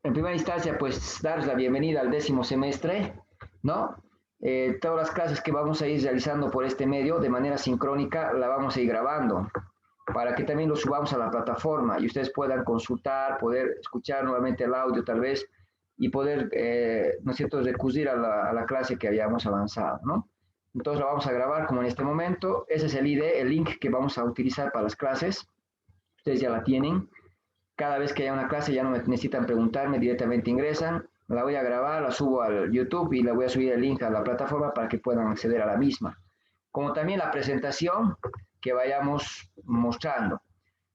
en primera instancia, pues, darles la bienvenida al 10º semestre, ¿no? Todas las clases que vamos a ir realizando por este medio, de manera sincrónica, la vamos a ir grabando, para que también lo subamos a la plataforma y ustedes puedan consultar, poder escuchar nuevamente el audio tal vez, y poder, ¿no es cierto?, recurrir a la clase que habíamos avanzado, ¿no? Entonces la vamos a grabar como en este momento. Ese es el ID, el link que vamos a utilizar para las clases. Ustedes ya la tienen. Cada vez que haya una clase ya no necesitan preguntarme, directamente ingresan. La voy a grabar, la subo al YouTube y le voy a subir el link a la plataforma para que puedan acceder a la misma. Como también la presentación que vayamos mostrando.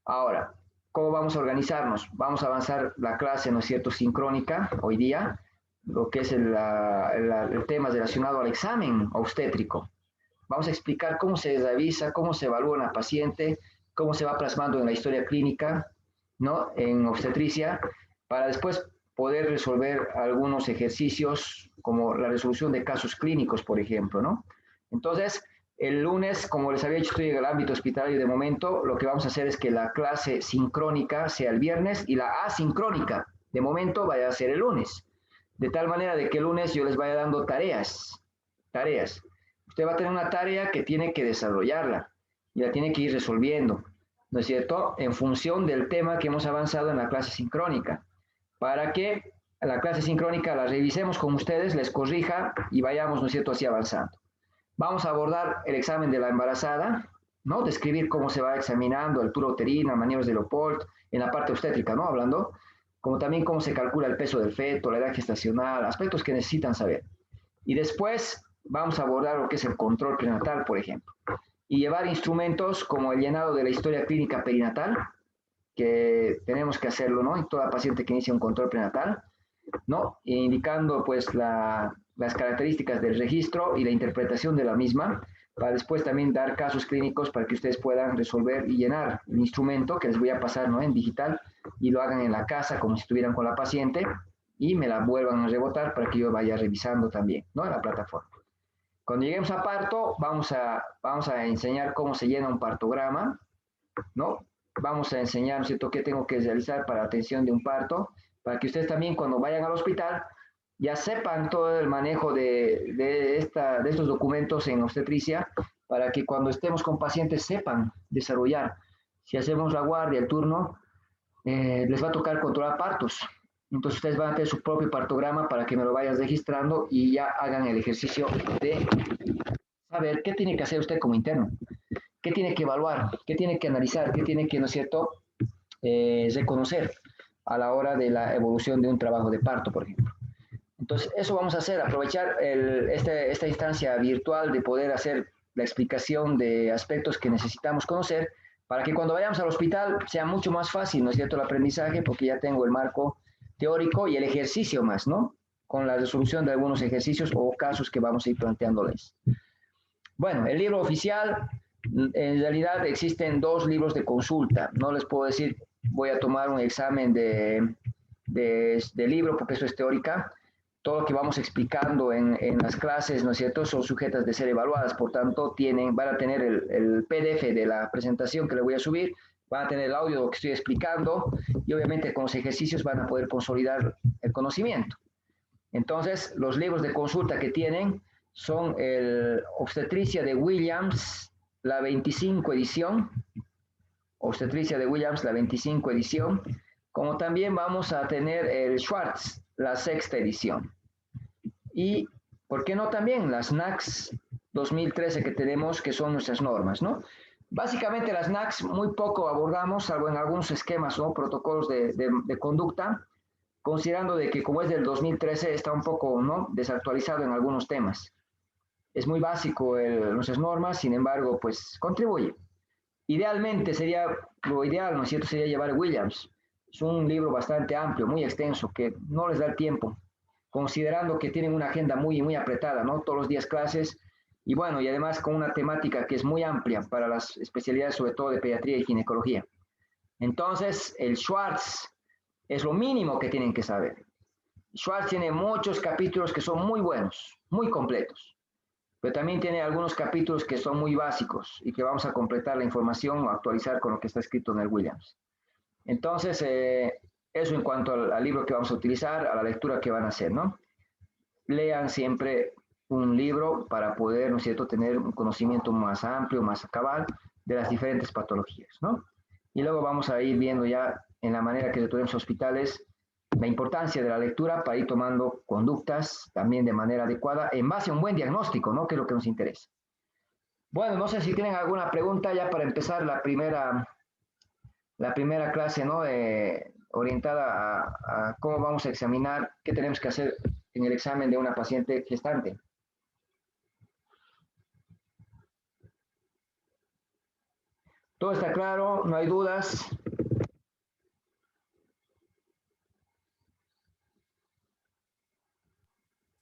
Ahora, ¿cómo vamos a organizarnos? Vamos a avanzar la clase, ¿no es cierto?, sincrónica hoy día, lo que es el tema relacionado al examen obstétrico. Vamos a explicar cómo se revisa, cómo se evalúa una paciente, cómo se va plasmando en la historia clínica, ¿no?, en obstetricia, para después poder resolver algunos ejercicios como la resolución de casos clínicos, por ejemplo, ¿no? Entonces, el lunes, como les había dicho, estoy en el ámbito hospitalario de momento. Lo que vamos a hacer es que la clase sincrónica sea el viernes y la asincrónica, de momento, vaya a ser el lunes. De tal manera de que el lunes yo les vaya dando tareas. Usted va a tener una tarea que tiene que desarrollarla y la tiene que ir resolviendo, ¿no es cierto?, en función del tema que hemos avanzado en la clase sincrónica, para que la clase sincrónica la revisemos con ustedes, les corrija y vayamos, ¿no es cierto?, así avanzando. Vamos a abordar el examen de la embarazada, ¿no?, describir cómo se va examinando, altura uterina, maniobras de Leopold, en la parte obstétrica, ¿no?, hablando, como también cómo se calcula el peso del feto, la edad gestacional, aspectos que necesitan saber. Y después vamos a abordar lo que es el control prenatal, por ejemplo, y llevar instrumentos como el llenado de la historia clínica perinatal, que tenemos que hacerlo, ¿no?, en toda paciente que inicia un control prenatal, ¿no?, indicando pues las características del registro y la interpretación de la misma, para después también dar casos clínicos para que ustedes puedan resolver y llenar el instrumento que les voy a pasar, ¿no?, en digital, y lo hagan en la casa como si estuvieran con la paciente y me la vuelvan a rebotar para que yo vaya revisando también, ¿no?, en la plataforma. Cuando lleguemos a parto, vamos a enseñar cómo se llena un partograma, ¿no? Vamos a enseñar, ¿no es cierto?, qué tengo que realizar para la atención de un parto, para que ustedes también cuando vayan al hospital ya sepan todo el manejo de estos documentos en obstetricia, para que cuando estemos con pacientes sepan desarrollar. Si hacemos la guardia, el turno, les va a tocar controlar partos. Entonces ustedes van a tener su propio partograma para que me lo vayan registrando y ya hagan el ejercicio de saber qué tiene que hacer usted como interno, qué tiene que evaluar, qué tiene que analizar, qué tiene que, ¿no es cierto?, reconocer a la hora de la evolución de un trabajo de parto, por ejemplo. Entonces, eso vamos a hacer, aprovechar esta instancia virtual de poder hacer la explicación de aspectos que necesitamos conocer para que cuando vayamos al hospital sea mucho más fácil, ¿no es cierto?, el aprendizaje, porque ya tengo el marco teórico y el ejercicio más, ¿no?, con la resolución de algunos ejercicios o casos que vamos a ir planteándoles. Bueno, el libro oficial, en realidad existen 2 libros de consulta. No les puedo decir, voy a tomar un examen de libro, porque eso es teórica. Todo lo que vamos explicando en las clases, ¿no es cierto?, son sujetas de ser evaluadas. Por tanto, van a tener el PDF de la presentación que le voy a subir, van a tener el audio de lo que estoy explicando y obviamente con los ejercicios van a poder consolidar el conocimiento. Entonces, los libros de consulta que tienen son el Obstetricia de Williams, la 25 edición, Obstetricia de Williams, la 25 edición, como también vamos a tener el Schwartz, la 6ª edición. Y, ¿por qué no también las NACS 2013 que tenemos, que son nuestras normas, ¿no? Básicamente las NACS muy poco abordamos, salvo en algunos esquemas o protocolos de conducta, considerando de que como es del 2013 está un poco, ¿no?, desactualizado en algunos temas. Es muy básico nuestras normas, sin embargo, pues contribuye. Idealmente sería, lo ideal, ¿no es cierto?, sería llevar Williams. Es un libro bastante amplio, muy extenso, que no les da el tiempo, considerando que tienen una agenda muy, muy apretada, ¿no?, todos los días clases, y bueno, y además con una temática que es muy amplia para las especialidades, sobre todo de pediatría y ginecología. Entonces, el Schwartz es lo mínimo que tienen que saber. Schwartz tiene muchos capítulos que son muy buenos, muy completos, pero también tiene algunos capítulos que son muy básicos y que vamos a completar la información o actualizar con lo que está escrito en el Williams. Entonces, Eso en cuanto al libro que vamos a utilizar, a la lectura que van a hacer, ¿no? Lean siempre un libro para poder, ¿no es cierto?, tener un conocimiento más amplio, más cabal de las diferentes patologías, ¿no? Y luego vamos a ir viendo ya en la manera que tenemos hospitales la importancia de la lectura para ir tomando conductas también de manera adecuada en base a un buen diagnóstico, ¿no? Que es lo que nos interesa. Bueno, no sé si tienen alguna pregunta ya para empezar la primera clase, ¿no? Orientada a cómo vamos a examinar, qué tenemos que hacer en el examen de una paciente gestante. ¿Todo está claro? ¿No hay dudas?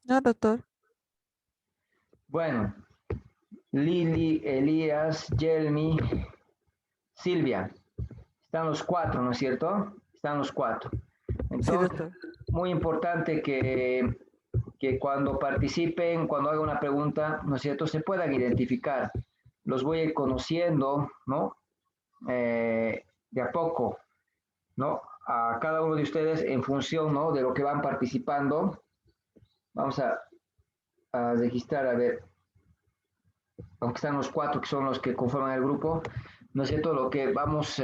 No, doctor. Bueno, Lili, Elías, Yelmi, Silvia. Están los cuatro, ¿no es cierto? Están los cuatro. Sí, Entonces, doctor. muy importante que cuando participen, cuando hagan una pregunta, ¿no es cierto?, se puedan identificar. Los voy a ir conociendo, ¿no? De a poco, ¿no? A cada uno de ustedes en función, ¿no?, de lo que van participando. Vamos a registrar, a ver, aunque están los cuatro que son los que conforman el grupo, ¿no es cierto? Lo que vamos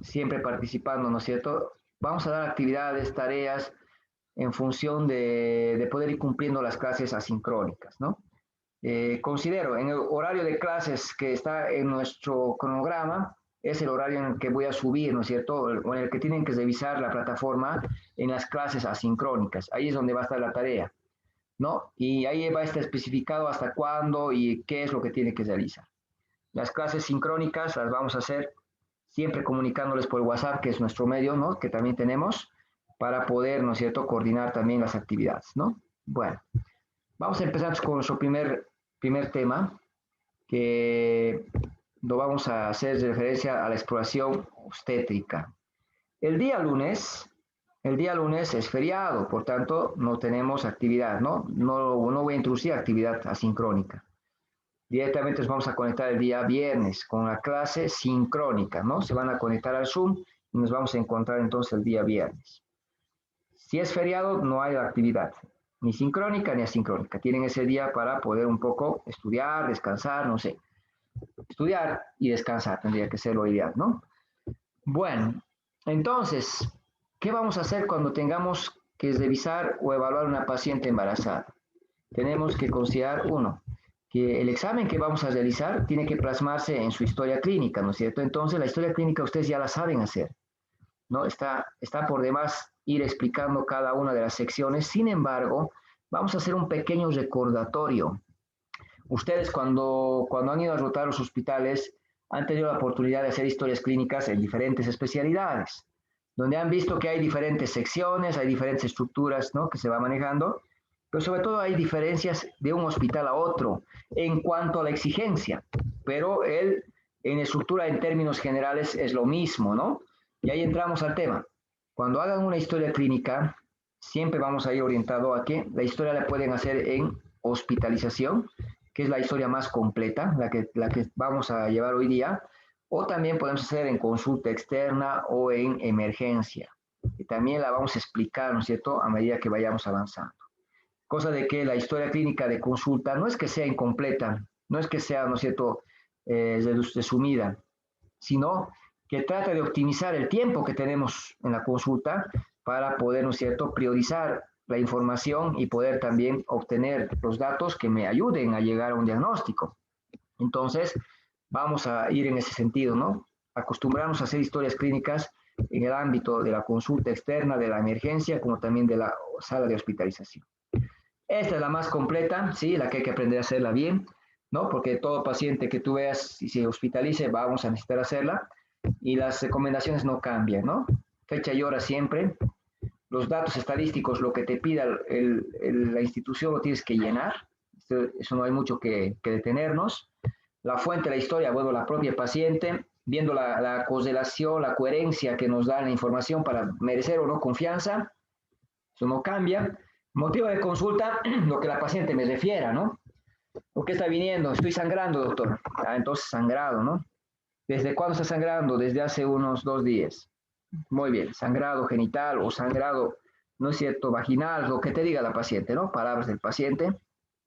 siempre participando, ¿no es cierto? Vamos a dar actividades, tareas en función de poder ir cumpliendo las clases asincrónicas, ¿no? Considero, en el horario de clases que está en nuestro cronograma, es el horario en el que voy a subir, ¿no es cierto? O en el que tienen que revisar la plataforma en las clases asincrónicas. Ahí es donde va a estar la tarea, ¿no? Y ahí va a estar especificado hasta cuándo y qué es lo que tiene que realizar. Las clases sincrónicas las vamos a hacer siempre comunicándoles por WhatsApp, que es nuestro medio, ¿no?, que también tenemos, para poder, ¿no es cierto?, coordinar también las actividades, ¿no? Bueno, vamos a empezar con nuestro primer tema, que lo vamos a hacer de referencia a la exploración obstétrica. El día lunes, el día lunes es feriado, por tanto, no tenemos actividad, ¿no? No voy a introducir actividad asincrónica. Directamente nos vamos a conectar el día viernes con la clase sincrónica, ¿no? Se van a conectar al Zoom y nos vamos a encontrar entonces el día viernes. Si es feriado, no hay actividad, ni sincrónica ni asincrónica. Tienen ese día para poder un poco estudiar, descansar, no sé. Estudiar y descansar tendría que ser lo ideal, ¿no? Bueno, entonces, ¿qué vamos a hacer cuando tengamos que revisar o evaluar a una paciente embarazada? Tenemos que considerar, uno, que el examen que vamos a realizar tiene que plasmarse en su historia clínica, ¿no es cierto? Entonces, la historia clínica ustedes ya la saben hacer, ¿no? Está por demás ir explicando cada una de las secciones. Sin embargo, vamos a hacer un pequeño recordatorio. Ustedes cuando han ido a rotar los hospitales han tenido la oportunidad de hacer historias clínicas en diferentes especialidades, donde han visto que hay diferentes secciones, hay diferentes estructuras, ¿no?, que se va manejando, pero sobre todo hay diferencias de un hospital a otro en cuanto a la exigencia, pero en estructura en términos generales es lo mismo, ¿no? Y ahí entramos al tema. Cuando hagan una historia clínica, siempre vamos a ir orientado a que la historia la pueden hacer en hospitalización, que es la historia más completa, la que vamos a llevar hoy día, o también podemos hacer en consulta externa o en emergencia. Y también la vamos a explicar, ¿no es cierto?, a medida que vayamos avanzando. Cosa de que la historia clínica de consulta no es que sea incompleta, no es que sea, ¿no es cierto?, resumida, sino que trata de optimizar el tiempo que tenemos en la consulta para poder, ¿no es cierto?, priorizar la información y poder también obtener los datos que me ayuden a llegar a un diagnóstico. Entonces, vamos a ir en ese sentido, ¿no? Acostumbrarnos a hacer historias clínicas en el ámbito de la consulta externa, de la emergencia, como también de la sala de hospitalización. Esta es la más completa, ¿sí? La que hay que aprender a hacerla bien, ¿no? Porque todo paciente que tú veas, si se hospitalice, vamos a necesitar hacerla. Y las recomendaciones no cambian, ¿no? Fecha y hora siempre. Los datos estadísticos, lo que te pida la institución lo tienes que llenar. Eso no hay mucho que detenernos. La fuente de la historia, bueno, la propia paciente, viendo la correlación, la coherencia que nos da la información para merecer o no confianza. Eso no cambia. Motivo de consulta, lo que la paciente me refiera, ¿no? ¿Por qué está viniendo? Estoy sangrando, doctor. Ah, entonces sangrado, ¿no? ¿Desde cuándo está sangrando? Desde hace unos 2 días. Muy bien, sangrado genital o sangrado, ¿no es cierto?, vaginal, lo que te diga la paciente, ¿no? Palabras del paciente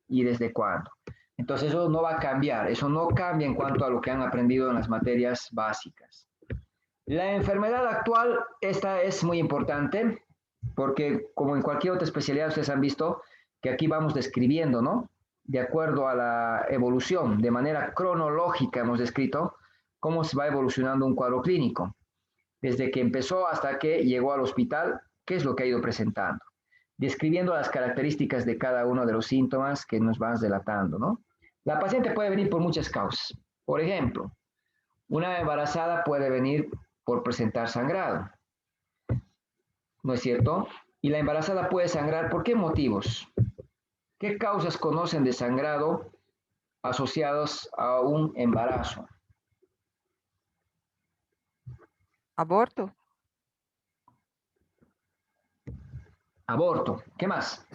y desde cuándo. Entonces eso no va a cambiar, eso no cambia en cuanto a lo que han aprendido en las materias básicas. La enfermedad actual, esta es muy importante porque como en cualquier otra especialidad ustedes han visto que aquí vamos describiendo, ¿no? De acuerdo a la evolución, de manera cronológica hemos descrito cómo se va evolucionando un cuadro clínico, desde que empezó hasta que llegó al hospital, qué es lo que ha ido presentando, describiendo las características de cada uno de los síntomas que nos van delatando, ¿no? La paciente puede venir por muchas causas. Por ejemplo, una embarazada puede venir por presentar sangrado, ¿no es cierto? Y la embarazada puede sangrar, ¿por qué motivos? ¿Qué causas conocen de sangrado asociados a un embarazo? Aborto. Aborto. ¿Qué más?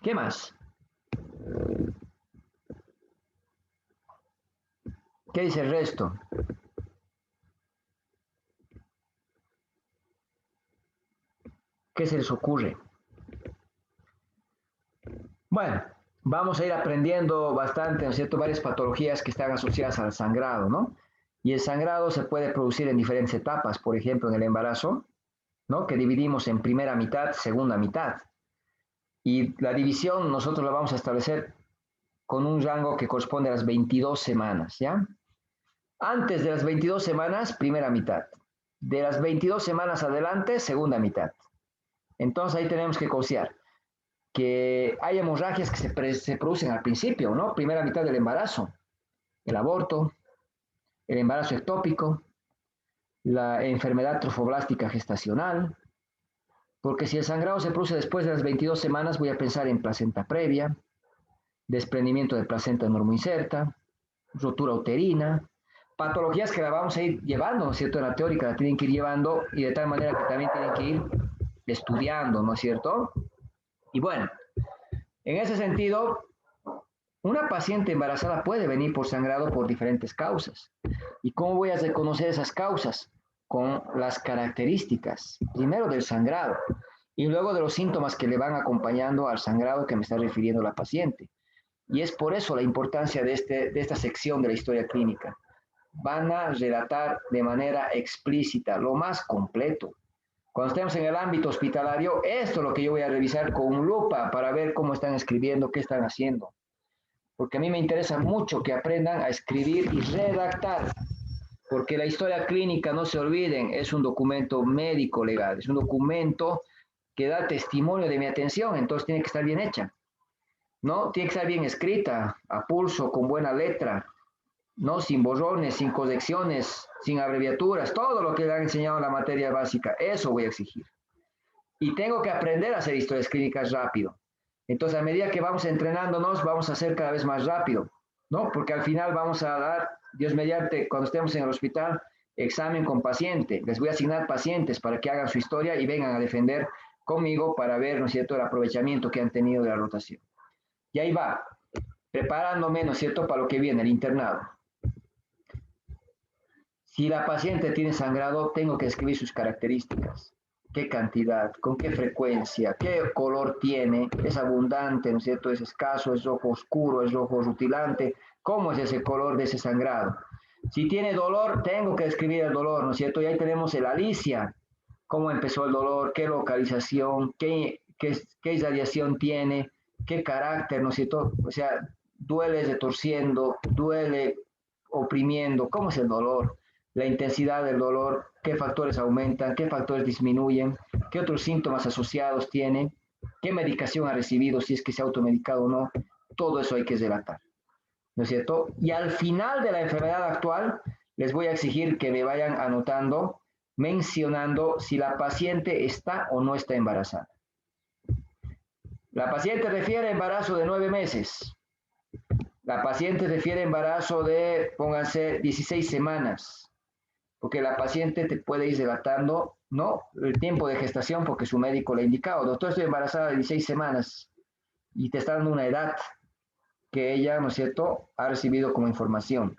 ¿Qué más? ¿Qué dice el resto? ¿Qué se les ocurre? Bueno, vamos a ir aprendiendo bastante, ¿no es cierto?, varias patologías que están asociadas al sangrado, ¿no? Y el sangrado se puede producir en diferentes etapas, por ejemplo, en el embarazo, ¿no?, que dividimos en primera mitad, segunda mitad. Y la división nosotros la vamos a establecer con un rango que corresponde a las 22 semanas, ¿ya? Antes de las 22 semanas, primera mitad. De las 22 semanas adelante, segunda mitad. Entonces ahí tenemos que considerar que hay hemorragias que se producen al principio, ¿no? Primera mitad del embarazo, el aborto, el embarazo ectópico, la enfermedad trofoblástica gestacional, porque si el sangrado se produce después de las 22 semanas, voy a pensar en placenta previa, desprendimiento de placenta normoinserta, rotura uterina, patologías que la vamos a ir llevando, ¿no es cierto? En la teórica la tienen que ir llevando y de tal manera que también tienen que ir estudiando, ¿no es cierto? Y bueno, en ese sentido, una paciente embarazada puede venir por sangrado por diferentes causas. ¿Y cómo voy a reconocer esas causas? Con las características, primero del sangrado y luego de los síntomas que le van acompañando al sangrado que me está refiriendo la paciente. Y es por eso la importancia de esta sección de la historia clínica. Van a relatar de manera explícita, lo más completo. Cuando estemos en el ámbito hospitalario, esto es lo que yo voy a revisar con lupa para ver cómo están escribiendo, qué están haciendo. Porque a mí me interesa mucho que aprendan a escribir y redactar, porque la historia clínica, no se olviden, es un documento médico legal, es un documento que da testimonio de mi atención, entonces tiene que estar bien hecha, ¿no? Tiene que estar bien escrita, a pulso, con buena letra, ¿no? Sin borrones, sin correcciones, sin abreviaturas, todo lo que le han enseñado en la materia básica, eso voy a exigir. Y tengo que aprender a hacer historias clínicas rápido. Entonces, a medida que vamos entrenándonos, vamos a hacer cada vez más rápido, ¿no? Porque al final vamos a dar, Dios mediante, cuando estemos en el hospital, examen con paciente. Les voy a asignar pacientes para que hagan su historia y vengan a defender conmigo para ver, ¿no es cierto?, el aprovechamiento que han tenido de la rotación. Y ahí va, preparándome, ¿no es cierto?, para lo que viene, el internado. Si la paciente tiene sangrado, tengo que escribir sus características. ¿Qué cantidad? ¿Con qué frecuencia? ¿Qué color tiene? ¿Es abundante? ¿No es cierto? ¿Es escaso? ¿Es rojo oscuro? ¿Es rojo rutilante? ¿Cómo es ese color de ese sangrado? Si tiene dolor, tengo que describir el dolor, ¿no es cierto? Y ahí tenemos el Alicia. ¿Cómo empezó el dolor? ¿Qué localización? ¿Qué irradiación tiene? ¿Qué carácter? ¿No es cierto? O sea, duele retorciendo, duele oprimiendo. ¿Cómo es el dolor? La intensidad del dolor, qué factores aumentan, qué factores disminuyen, qué otros síntomas asociados tiene, qué medicación ha recibido, si es que se ha automedicado o no, todo eso hay que relatar, ¿no es cierto? Y al final de la enfermedad actual, les voy a exigir que me vayan anotando, mencionando si la paciente está o no está embarazada. La paciente refiere embarazo de 9 meses. La paciente refiere embarazo de, pónganse, 16 semanas. Porque la paciente te puede ir relatando, ¿no?, el tiempo de gestación porque su médico le ha indicado, doctor, estoy embarazada de 16 semanas y te está dando una edad. que ella, ¿no es cierto?, ha recibido como información.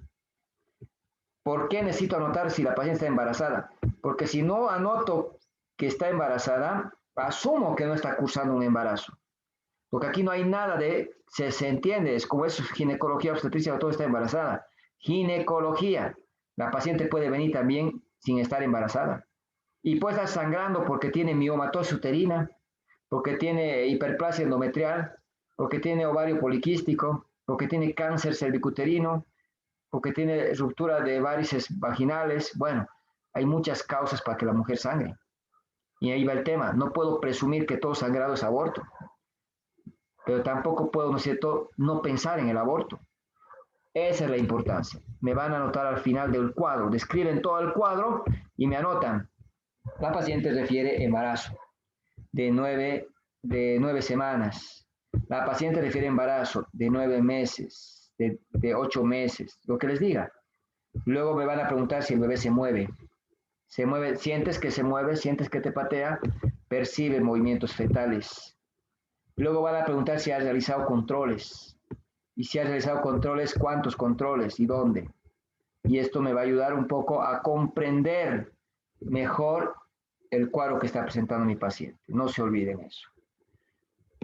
¿Por qué necesito anotar si la paciente está embarazada? Porque si no anoto que está embarazada, asumo que no está cursando un embarazo. Porque aquí no hay nada de, se entiende, es como es ginecología obstetricia, todo está embarazada. Ginecología, la paciente puede venir también sin estar embarazada. Y puede estar sangrando porque tiene miomatosis uterina, porque tiene hiperplasia endometrial, porque tiene ovario poliquístico, porque tiene cáncer cervicuterino, porque tiene ruptura de varices vaginales. Bueno, hay muchas causas para que la mujer sangre. Y ahí va el tema. No puedo presumir que todo sangrado es aborto, pero tampoco puedo, ¿no es cierto?, no pensar en el aborto. Esa es la importancia. Me van a anotar al final del cuadro, describen todo el cuadro y me anotan. La paciente refiere embarazo de 9 semanas. La paciente refiere embarazo de 9 meses, de 8 meses, lo que les diga. Luego me van a preguntar si el bebé se mueve. Se mueve, sientes que se mueve, sientes que te patea, percibe movimientos fetales. Luego van a preguntar si has realizado controles. Y si has realizado controles, cuántos controles y dónde. Y esto me va a ayudar un poco a comprender mejor el cuadro que está presentando mi paciente. No se olviden eso.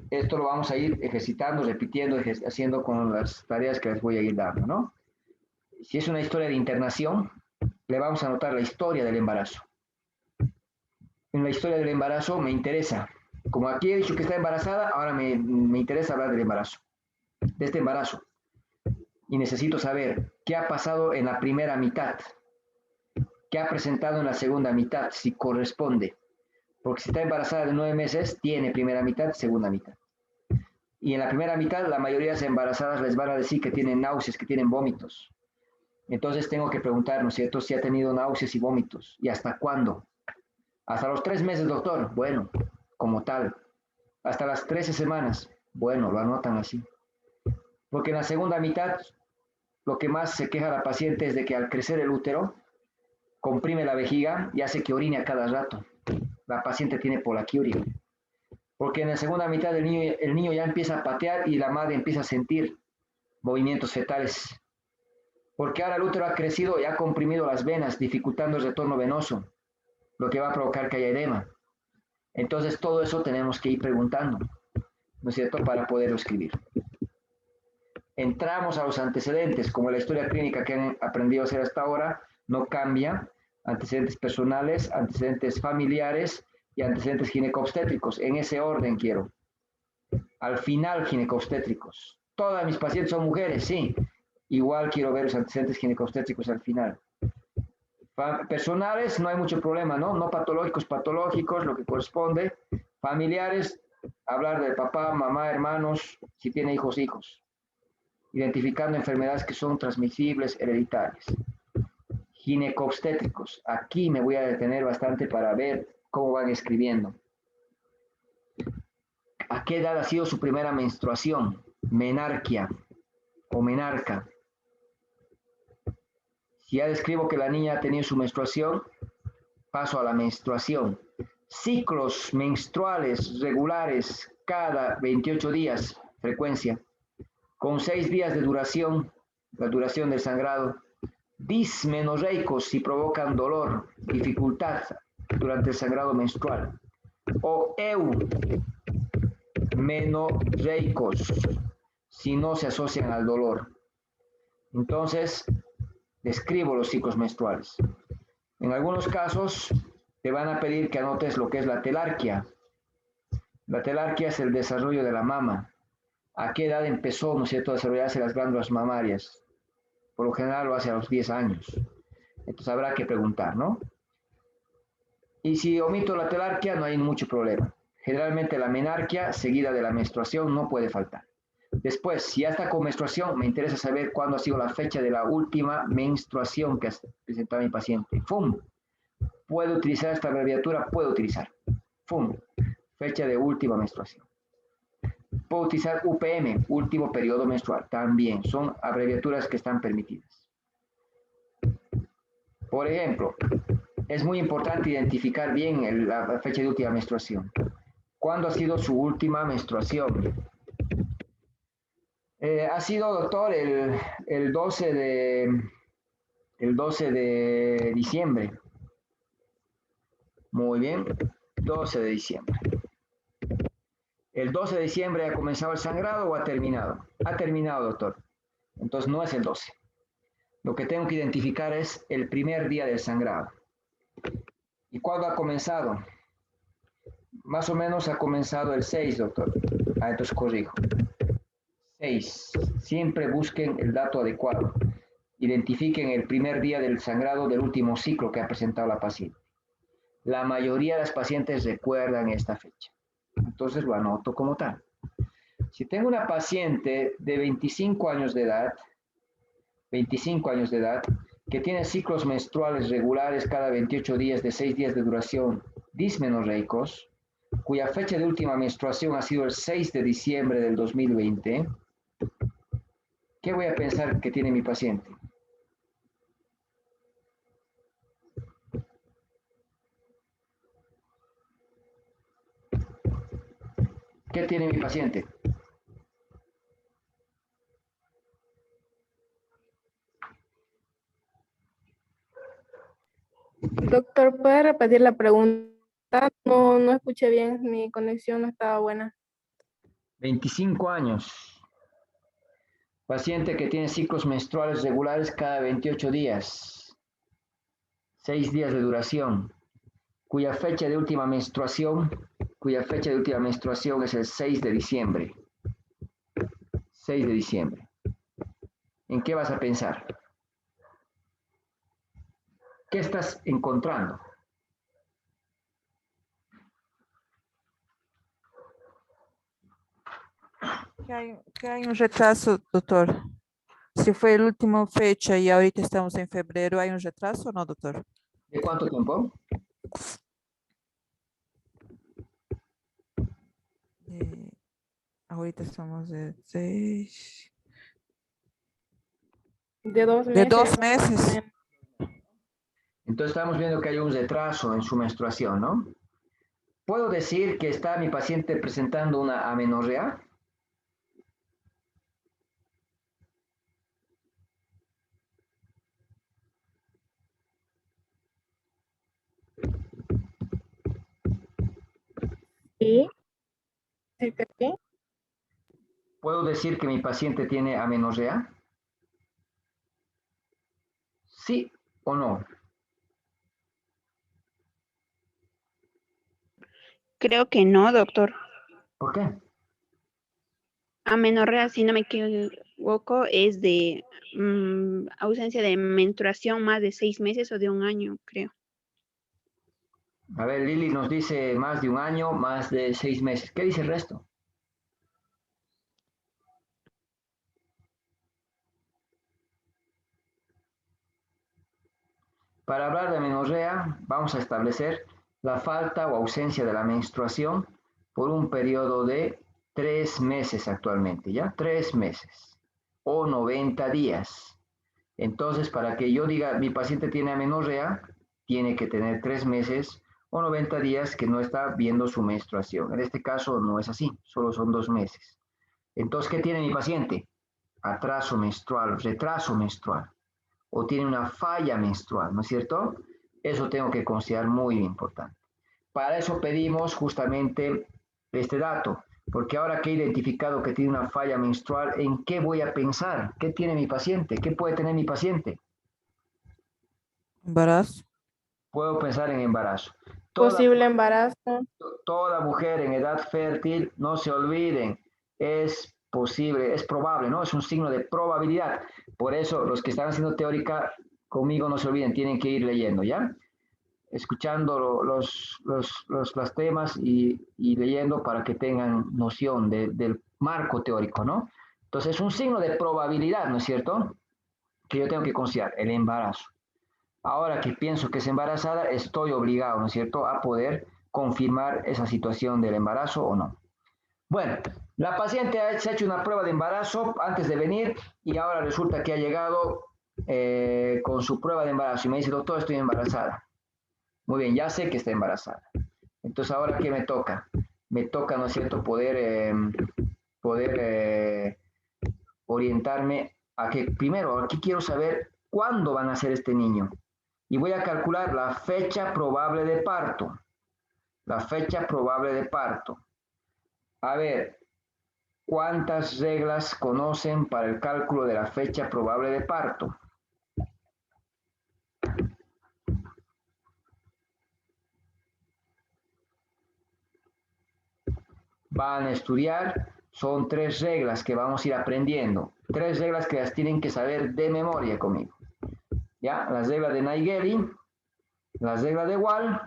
Esto lo vamos a ir ejercitando, repitiendo, haciendo con las tareas que les voy a ir dando, ¿no? Si es una historia de internación, le vamos a anotar la historia del embarazo. En la historia del embarazo me interesa. Como aquí he dicho que está embarazada, ahora me interesa hablar del embarazo, de este embarazo. Y necesito saber qué ha pasado en la primera mitad, qué ha presentado en la segunda mitad, si corresponde. Porque si está embarazada de 9 meses, tiene primera mitad, segunda mitad. Y en la primera mitad, la mayoría de las embarazadas les van a decir que tienen náuseas, que tienen vómitos. Entonces tengo que preguntar, ¿no es cierto?, si ha tenido náuseas y vómitos. ¿Y hasta cuándo? Hasta los 3 meses, doctor. Bueno, como tal. Hasta las 13 semanas. Bueno, lo anotan así. Porque en la segunda mitad, lo que más se queja la paciente es de que al crecer el útero, comprime la vejiga y hace que orine a cada rato. La paciente tiene polaquiuria. Porque en la segunda mitad el niño ya empieza a patear y la madre empieza a sentir movimientos fetales. Porque ahora el útero ha crecido y ha comprimido las venas, dificultando el retorno venoso, lo que va a provocar que haya edema. Entonces todo eso tenemos que ir preguntando, ¿no es cierto?, para poderlo escribir. Entramos a los antecedentes, como la historia clínica que han aprendido a hacer hasta ahora, no cambia, antecedentes personales, antecedentes familiares y antecedentes ginecobstétricos, en ese orden quiero. Al final, ginecobstétricos. Todas mis pacientes son mujeres, sí, igual quiero ver los antecedentes ginecobstétricos al final. Personales, no hay mucho problema, ¿no? No patológicos, patológicos, lo que corresponde. Familiares, hablar de papá, mamá, hermanos, si tiene hijos, hijos. Identificando enfermedades que son transmisibles, hereditarias. Ginecobstétricos, aquí me voy a detener bastante para ver cómo van escribiendo. ¿A qué edad ha sido su primera menstruación? Menarquia o menarca. Si ya describo que la niña ha tenido su menstruación, paso a la menstruación. Ciclos menstruales regulares cada 28 días, frecuencia, con 6 días de duración, la duración del sangrado. Dismenorreicos si provocan dolor, dificultad durante el sangrado menstrual. O eumenorreicos si no se asocian al dolor. Entonces, describo los ciclos menstruales. En algunos casos, te van a pedir que anotes lo que es la telarquia. La telarquia es el desarrollo de la mama. ¿A qué edad empezó, no es cierto, a desarrollarse las glándulas mamarias? Por lo general lo hace a los 10 años. Entonces habrá que preguntar, ¿no? Y si omito la telarquia, no hay mucho problema. Generalmente la menarquia, seguida de la menstruación, no puede faltar. Después, si ya está con menstruación, me interesa saber cuándo ha sido la fecha de la última menstruación que ha presentado mi paciente. ¡Fum! ¿Puedo utilizar esta abreviatura? Puedo utilizar. ¡Fum! Fecha de última menstruación. Puedo utilizar UPM, último periodo menstrual. También son abreviaturas que están permitidas. Por ejemplo, es muy importante identificar bien la fecha de última menstruación. ¿Cuándo ha sido su última menstruación? Ha sido, doctor, el 12 el 12 de diciembre. Muy bien, 12 de diciembre. ¿El 12 de diciembre ha comenzado el sangrado o ha terminado? Ha terminado, doctor. Entonces no es el 12. Lo que tengo que identificar es el primer día del sangrado. ¿Y cuándo ha comenzado? Más o menos ha comenzado el 6, doctor. Entonces corrijo. 6. Siempre busquen el dato adecuado. Identifiquen el primer día del sangrado del último ciclo que ha presentado la paciente. La mayoría de las pacientes recuerdan esta fecha. Entonces lo anoto como tal. Si tengo una paciente de 25 años de edad, 25 años de edad, que tiene ciclos menstruales regulares cada 28 días de 6 días de duración, dismenorreicos, cuya fecha de última menstruación ha sido el 6 de diciembre del 2020, ¿qué voy a pensar que tiene mi paciente? ¿Qué tiene mi paciente? Doctor, ¿puede repetir la pregunta? No escuché bien, mi conexión no estaba buena. 25 años. Paciente que tiene ciclos menstruales regulares cada 28 días, 6 días de duración, cuya fecha de última menstruación es el 6 de diciembre. 6 de diciembre. ¿En qué vas a pensar? ¿Qué estás encontrando? Que hay un retraso, doctor. Si fue la última fecha y ahorita estamos en febrero, ¿hay un retraso o no, doctor? ¿De cuánto tiempo? Ahorita estamos de 6. De 2 De meses. 2 meses. Entonces estamos viendo que hay un retraso en su menstruación, ¿no? ¿Puedo decir que está mi paciente presentando una amenorrea? Sí, sí que sí. ¿Puedo decir que mi paciente tiene amenorrea? ¿Sí o no? Creo que no, doctor. ¿Por qué? Amenorrea, si no me equivoco, es de ausencia de menstruación más de 6 meses o de un año, creo. A ver, Lili nos dice más de un año, más de 6 meses. ¿Qué dice el resto? Para hablar de amenorrea, vamos a establecer la falta o ausencia de la menstruación por un periodo de 3 meses actualmente, ¿ya? 3 meses o 90 días. Entonces, para que yo diga mi paciente tiene amenorrea, tiene que tener 3 meses o 90 días que no está viendo su menstruación. En este caso no es así, solo son 2 meses. Entonces, ¿qué tiene mi paciente? Atraso menstrual, retraso menstrual o tiene una falla menstrual, ¿no es cierto? Eso tengo que considerar muy importante. Para eso pedimos justamente este dato, porque ahora que he identificado que tiene una falla menstrual, ¿en qué voy a pensar? ¿Qué tiene mi paciente? ¿Qué puede tener mi paciente? Embarazo. Puedo pensar en embarazo. Posible embarazo. Toda mujer en edad fértil, no se olviden, es posible, es probable, ¿no? Es un signo de probabilidad. Por eso, los que están haciendo teórica conmigo, no se olviden, tienen que ir leyendo, ¿ya? Escuchando los temas y leyendo para que tengan noción del marco teórico, ¿no? Entonces, es un signo de probabilidad, ¿no es cierto? Que yo tengo que considerar, el embarazo. Ahora que pienso que es embarazada, estoy obligado, ¿no es cierto?, a poder confirmar esa situación del embarazo o no. Bueno, la paciente se ha hecho una prueba de embarazo antes de venir y ahora resulta que ha llegado con su prueba de embarazo y me dice, doctor, estoy embarazada. Muy bien, ya sé que está embarazada. Entonces, ¿ahora qué me toca? Me toca, ¿no es cierto?, poder orientarme a que, primero, aquí quiero saber cuándo van a nacer este niño. Y voy a calcular la fecha probable de parto. La fecha probable de parto. A ver, ¿cuántas reglas conocen para el cálculo de la fecha probable de parto? Van a estudiar, son 3 reglas que vamos a ir aprendiendo. 3 reglas que las tienen que saber de memoria conmigo. ¿Ya? Las reglas de Naegeli, las reglas de Wall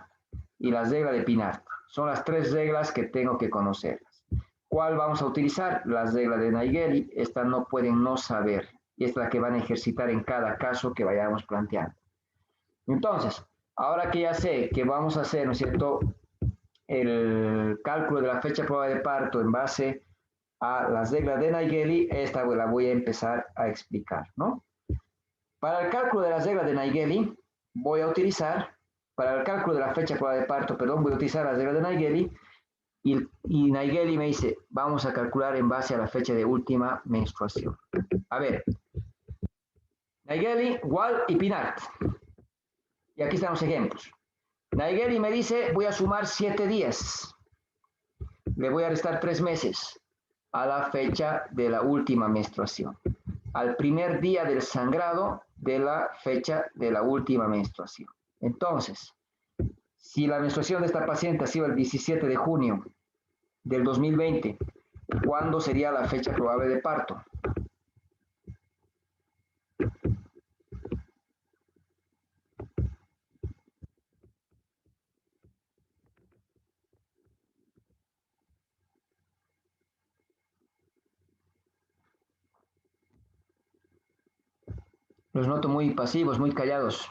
y las reglas de Pinart. Son las 3 reglas que tengo que conocerlas. ¿Cuál vamos a utilizar? Las reglas de Naegeli. Estas no pueden no saber. Y esta es la que van a ejercitar en cada caso que vayamos planteando. Entonces, ahora que ya sé que vamos a hacer, ¿no es cierto?, el cálculo de la fecha probable de parto en base a las reglas de Naegeli, esta la voy a empezar a explicar, ¿no? Para el cálculo de las reglas de Naegeli, voy a utilizar, para el cálculo de la fecha probable de parto, perdón, voy a utilizar las reglas de Naegeli, y Naegeli me dice, vamos a calcular en base a la fecha de última menstruación. A ver, Naegeli, Wall y Pinart. Y aquí están los ejemplos. Naegeli me dice, voy a sumar 7 días. Le voy a restar 3 meses a la fecha de la última menstruación. Al primer día del sangrado de la fecha de la última menstruación. Entonces, si la menstruación de esta paciente ha sido el 17 de junio del 2020, ¿cuándo sería la fecha probable de parto? Los noto muy pasivos, muy callados.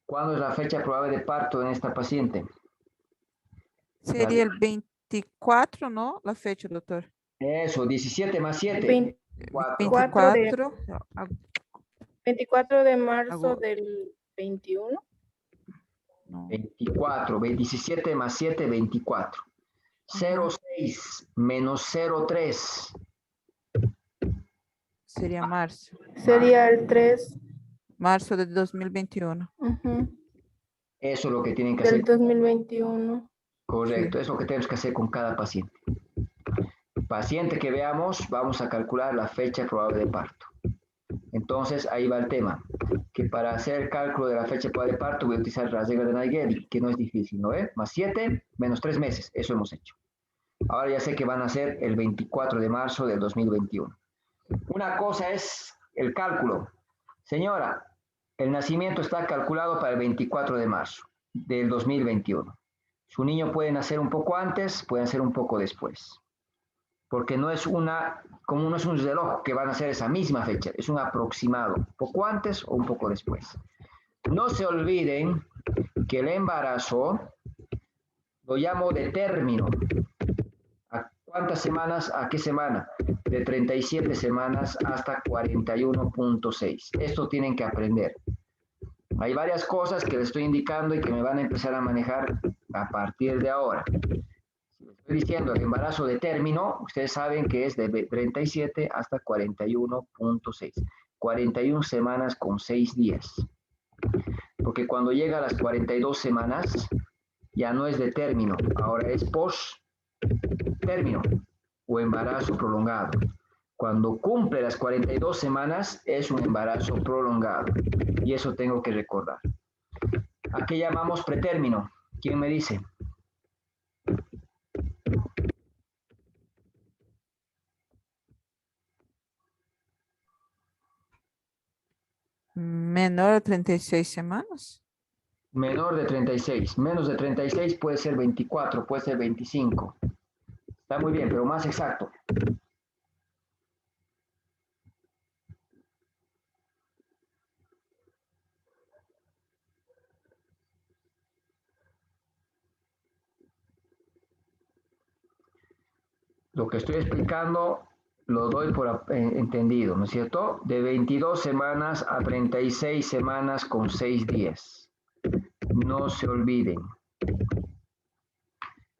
¿Cuándo es la fecha probable de parto en esta paciente? Sería el 24, ¿no? La fecha, doctor. Eso, 17 más 7. 4. 24. 24 de marzo Agosto. del 21. No. 24. 17 más 7, 24. 0,6 menos 0,3. Sería marzo. Sería el 3 Marzo de 2021. Eso es lo que tienen que del hacer. 2021. Correcto, Sí. es lo que tenemos que hacer con cada paciente. Paciente que veamos, vamos a calcular la fecha probable de parto. Entonces, ahí va el tema. Que para hacer el cálculo de la fecha probable de parto voy a utilizar las reglas de Naegeli, que no es difícil, ¿no es? Más 7 menos 3 meses, eso hemos hecho. Ahora ya sé que van a ser el 24 de marzo del 2021. Una cosa es el cálculo. Señora, el nacimiento está calculado para el 24 de marzo del 2021. Su niño puede nacer un poco antes, puede nacer un poco después. Porque no es como no es un reloj que van a ser esa misma fecha, es un aproximado, un poco antes o un poco después. No se olviden que el embarazo lo llamo de término. ¿A cuántas semanas? ¿A qué semana? De 37 semanas hasta 41.6. Esto tienen que aprender. Hay varias cosas que les estoy indicando y que me van a empezar a manejar a partir de ahora. Si les estoy diciendo el embarazo de término, ustedes saben que es de 37 hasta 41.6. 41 semanas con 6 días. Porque cuando llega a las 42 semanas, ya no es de término, ahora es post-término o embarazo prolongado. Cuando cumple las 42 semanas, es un embarazo prolongado. Y eso tengo que recordar. ¿A qué llamamos pretérmino? ¿Quién me dice? Menor a 36 semanas. Menor de 36. Menos de 36 puede ser 24, puede ser 25. Está muy bien, pero más exacto. Lo que estoy explicando lo doy por entendido, ¿no es cierto? De 22 semanas a 36 semanas con 6 días. No se olviden.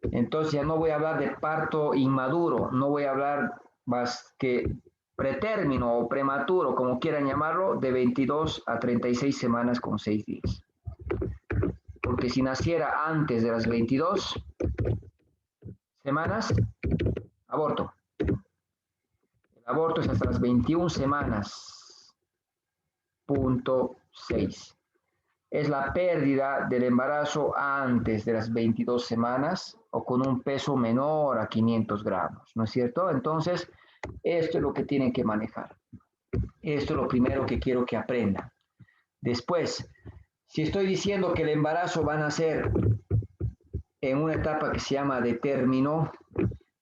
Entonces ya no voy a hablar de parto inmaduro, no voy a hablar más que pretérmino o prematuro, como quieran llamarlo, de 22 a 36 semanas con 6 días. Porque si naciera antes de las 22 semanas, aborto. El aborto es hasta las 21 semanas, punto 6. Es la pérdida del embarazo antes de las 22 semanas o con un peso menor a 500 gramos, ¿no es cierto? Entonces, esto es lo que tienen que manejar. Esto es lo primero que quiero que aprendan. Después, si estoy diciendo que el embarazo va a nacer en una etapa que se llama de término,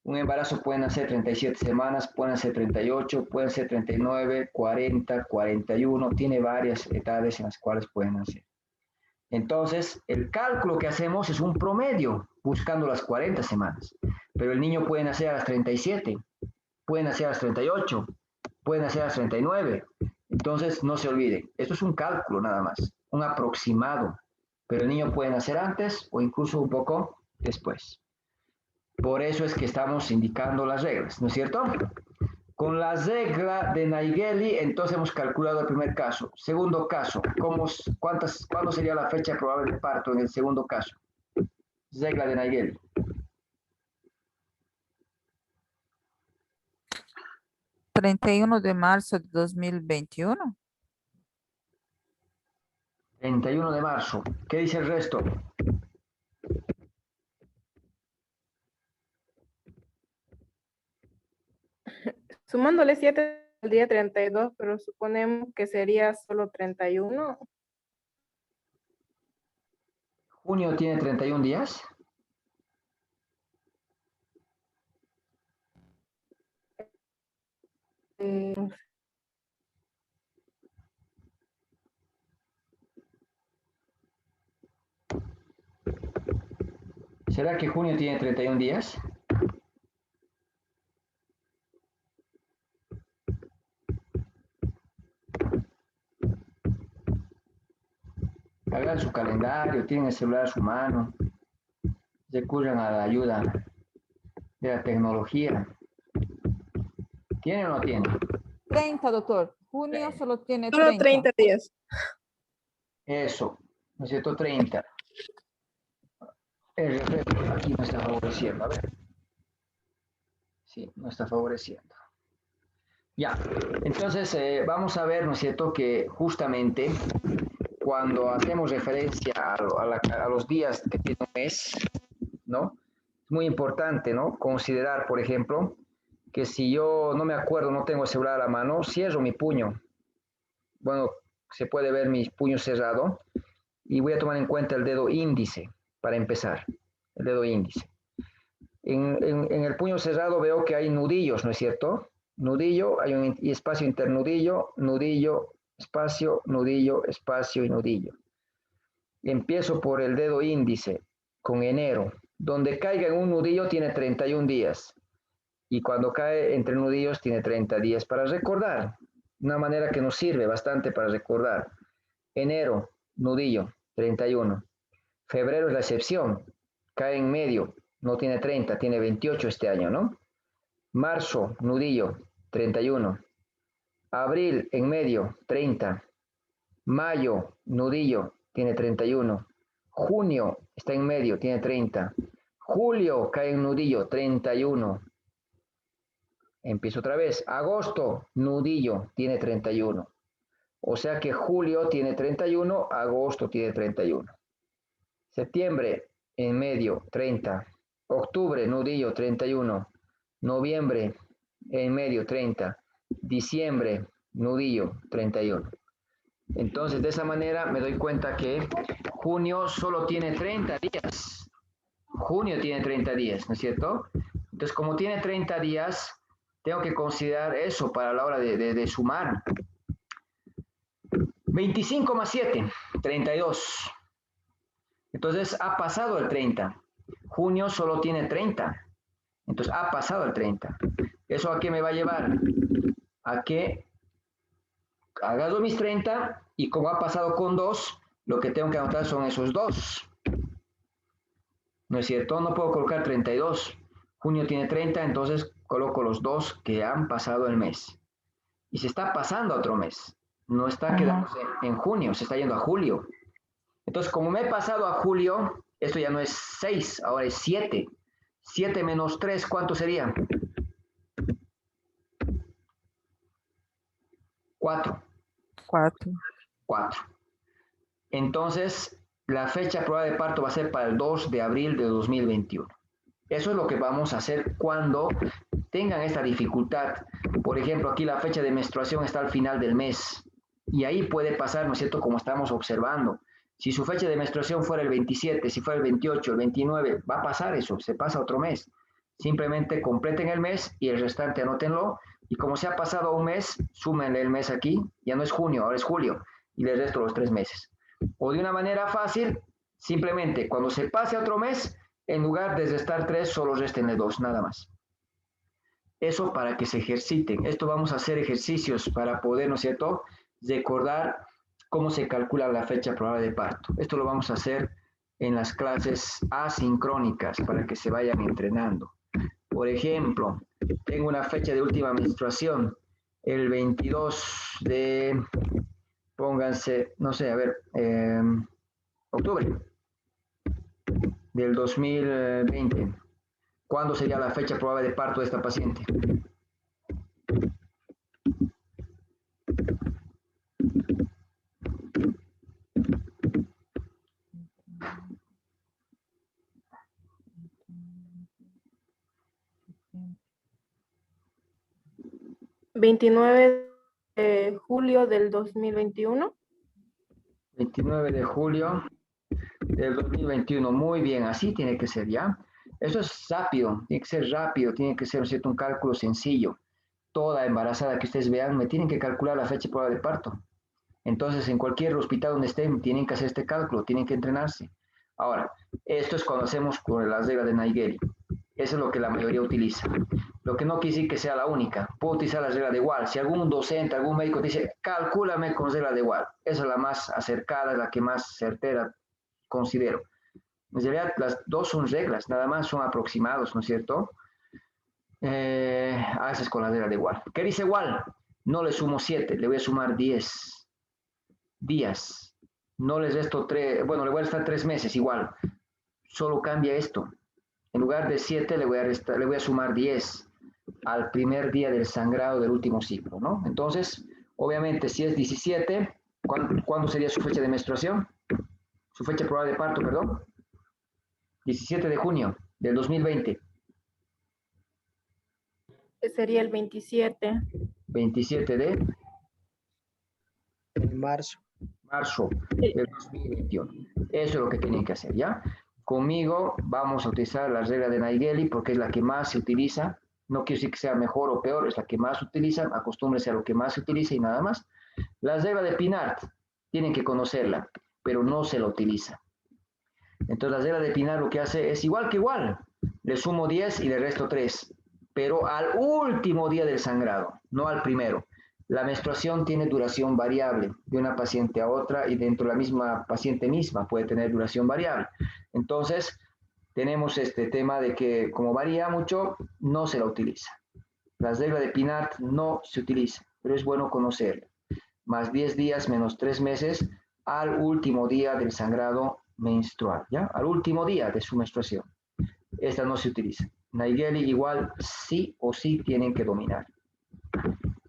un embarazo puede nacer 37 semanas, pueden ser 38, pueden ser 39, 40, 41, tiene varias edades en las cuales pueden nacer. Entonces, el cálculo que hacemos es un promedio, buscando las 40 semanas. Pero el niño puede nacer a las 37, puede nacer a las 38, puede nacer a las 39. Entonces, no se olviden, esto es un cálculo nada más, un aproximado. Pero el niño puede nacer antes o incluso un poco después. Por eso es que estamos indicando las reglas, ¿no es cierto? Con la regla de Naegeli, entonces hemos calculado el primer caso. Segundo caso, ¿cuándo sería la fecha probable de parto en el segundo caso? Regla de Naegeli. 31 de marzo de 2021. 31 de marzo. ¿Qué dice el resto? Sumándole 7 al día 32, pero suponemos que sería solo 31. ¿Junio tiene 31 días? ¿Será que junio tiene 31 días? Hagan su calendario, tienen el celular a su mano, recurran a la ayuda de la tecnología. ¿Tiene o no tiene? 30, doctor. Junio solo tiene Solo 30. 30 días. Eso, ¿no es cierto? 30. El refresco aquí no está favoreciendo, a ver. Sí, no está favoreciendo. Ya, entonces vamos a ver, ¿no es cierto?, que justamente cuando hacemos referencia a los días que tiene un mes, ¿no? Es muy importante, ¿no?, considerar, por ejemplo, que si yo no me acuerdo, no tengo el celular a la mano, cierro mi puño. Bueno, se puede ver mi puño cerrado y voy a tomar en cuenta el dedo índice para empezar, el dedo índice. En el puño cerrado veo que hay nudillos, ¿no es cierto? Nudillo, hay un espacio internudillo, nudillo, espacio, nudillo, espacio y nudillo. Empiezo por el dedo índice, con enero. Donde caiga en un nudillo tiene 31 días. Y cuando cae entre nudillos tiene 30 días para recordar. Una manera que nos sirve bastante para recordar. Enero, nudillo, 31. Febrero es la excepción, cae en medio, no tiene 30, tiene 28 este año, ¿no? Marzo, nudillo, 31. Abril, en medio, 30. Mayo, nudillo, tiene 31. Junio, está en medio, tiene 30. Julio, cae en nudillo, 31. Empiezo otra vez. Agosto, nudillo, tiene 31. O sea que julio tiene 31, agosto tiene 31. Septiembre, en medio, 30. Octubre, nudillo, 31. Noviembre, en medio, 30. Diciembre, nudillo, 31. Entonces, de esa manera me doy cuenta que junio solo tiene 30 días. Junio tiene 30 días, ¿no es cierto? Entonces, como tiene 30 días, tengo que considerar eso para la hora de sumar. 25 más 7, 32. Entonces, ha pasado el 30. Junio solo tiene 30. Entonces, ha pasado el 30. ¿Eso a qué me va a llevar? A que haga mis 30 y como ha pasado con 2, lo que tengo que anotar son esos 2. ¿No es cierto? No puedo colocar 32. Junio tiene 30, entonces coloco los 2 que han pasado el mes. Y se está pasando a otro mes. No está Ajá. quedándose en junio, se está yendo a julio. Entonces, como me he pasado a julio, esto ya no es 6, ahora es 7. 7 menos 3, ¿cuánto sería? 4. 4. 4. Entonces, la fecha probable de parto va a ser para el 2 de abril de 2021. Eso es lo que vamos a hacer cuando tengan esta dificultad. Por ejemplo, aquí la fecha de menstruación está al final del mes. Y ahí puede pasar, ¿no es cierto?, como estamos observando. Si su fecha de menstruación fuera el 27, si fuera el 28, el 29, va a pasar eso, se pasa otro mes. Simplemente completen el mes y el restante anótenlo. Y como se ha pasado un mes, súmenle el mes aquí. Ya no es junio, ahora es julio. Y le resto los 3 meses. O de una manera fácil, simplemente cuando se pase a otro mes, en lugar de restar 3, solo restenle 2, nada más. Eso para que se ejerciten. Esto vamos a hacer ejercicios para poder, ¿no es cierto?, recordar cómo se calcula la fecha probable de parto. Esto lo vamos a hacer en las clases asincrónicas para que se vayan entrenando. Por ejemplo, tengo una fecha de última menstruación, el 22 de, pónganse, no sé, a ver, octubre del 2020. ¿Cuándo sería la fecha probable de parto de esta paciente? ¿29 de julio del 2021? 29 de julio del 2021. Muy bien, así tiene que ser, ¿ya? Eso es rápido, tiene que ser rápido, tiene que ser, ¿no es cierto?, un cálculo sencillo. Toda embarazada que ustedes vean, me tienen que calcular la fecha probable de parto. Entonces, en cualquier hospital donde estén, tienen que hacer este cálculo, tienen que entrenarse. Ahora, esto es cuando hacemos con las reglas de Naegeli. Eso es lo que la mayoría utiliza. Lo que no quiere decir que sea la única. Puedo utilizar la regla de Wahl. Si algún docente, algún médico te dice, calcúlame con regla de Wahl. Esa es la más acercada, la que más certera considero. En realidad, las dos son reglas, nada más son aproximados, ¿no es cierto? A veces con la regla de Wahl. ¿Qué dice Wahl? No le sumo 7, le voy a sumar 10 días. No les resto 3, bueno, le voy a restar 3 meses igual. Solo cambia esto. En lugar de 7 le voy a sumar 10 al primer día del sangrado del último ciclo, ¿no? Entonces, obviamente, si es 17, ¿cuándo sería su fecha de menstruación? Su fecha probable de parto, perdón. 17 de junio del 2020. Sería el 27. 27 de marzo. marzo del 2021. Eso es lo que tienen que hacer, ¿ya? Conmigo vamos a utilizar la regla de Naegeli porque es la que más se utiliza. No quiero decir que sea mejor o peor, es la que más se utiliza. Acostúmbrese a lo que más se utiliza y nada más. La regla de Pinart, tienen que conocerla, pero no se la utiliza. Entonces la regla de Pinart lo que hace es igual que igual. Le sumo 10 y le resto 3, pero al último día del sangrado, no al primero. La menstruación tiene duración variable de una paciente a otra y dentro de la misma paciente misma puede tener duración variable. Entonces, tenemos este tema de que como varía mucho, no se la utiliza. La regla de Pinart no se utiliza, pero es bueno conocerla. Más 10 días menos 3 meses al último día del sangrado menstrual, ¿ya? Al último día de su menstruación. Esta no se utiliza. Naegeli igual sí o sí tienen que dominar.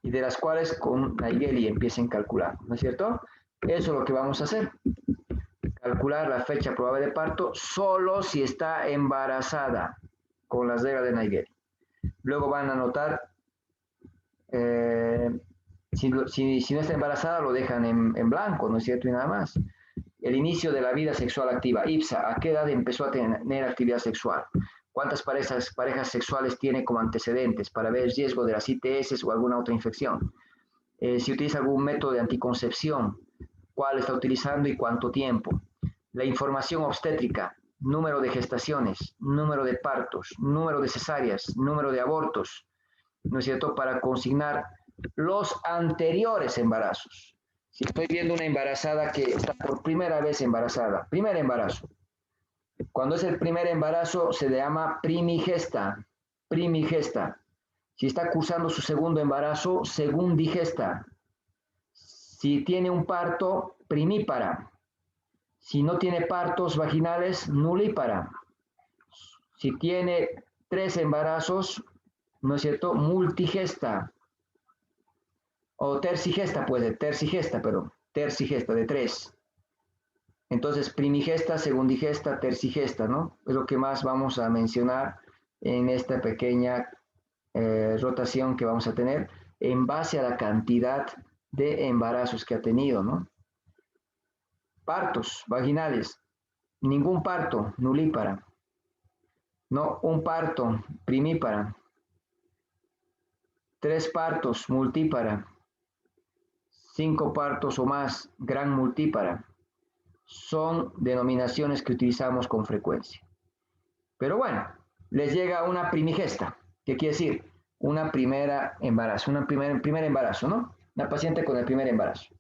Y de las cuales con Naegeli empiecen a calcular, ¿no es cierto? Eso es lo que vamos a hacer. Calcular la fecha probable de parto solo si está embarazada con las reglas de Naegeli. Luego van a anotar, si no está embarazada lo dejan en blanco, ¿no es cierto? Y nada más. El inicio de la vida sexual activa, IPSA, ¿a qué edad empezó a tener actividad sexual? ¿Cuántas parejas sexuales tiene como antecedentes para ver el riesgo de las ITS o alguna otra infección? Si utiliza algún método de anticoncepción, ¿cuál está utilizando y cuánto tiempo? La información obstétrica, número de gestaciones, número de partos, número de cesáreas, número de abortos, ¿no es cierto? Para consignar los anteriores embarazos. Si estoy viendo una embarazada que está por primera vez embarazada, primer embarazo. Cuando es el primer embarazo se le llama primigesta, primigesta. Si está cursando su segundo embarazo, según digesta. Si tiene un parto, primípara. Si no tiene partos vaginales, nulípara. Si tiene 3 embarazos, ¿no es cierto? Multigesta. O tercigesta, puede ser, tercigesta de 3. Entonces, primigesta, segundigesta, tercigesta, ¿no? Es lo que más vamos a mencionar en esta pequeña rotación que vamos a tener en base a la cantidad de embarazos que ha tenido, ¿no? Partos vaginales, ningún parto, nulípara. No, un parto, primípara. 3 partos, multípara. 5 partos o más, gran multípara. Son denominaciones que utilizamos con frecuencia. Pero bueno, les llega una primigesta. ¿Qué quiere decir? Una primera embarazo, primer embarazo, ¿no? Una paciente con el primer embarazo.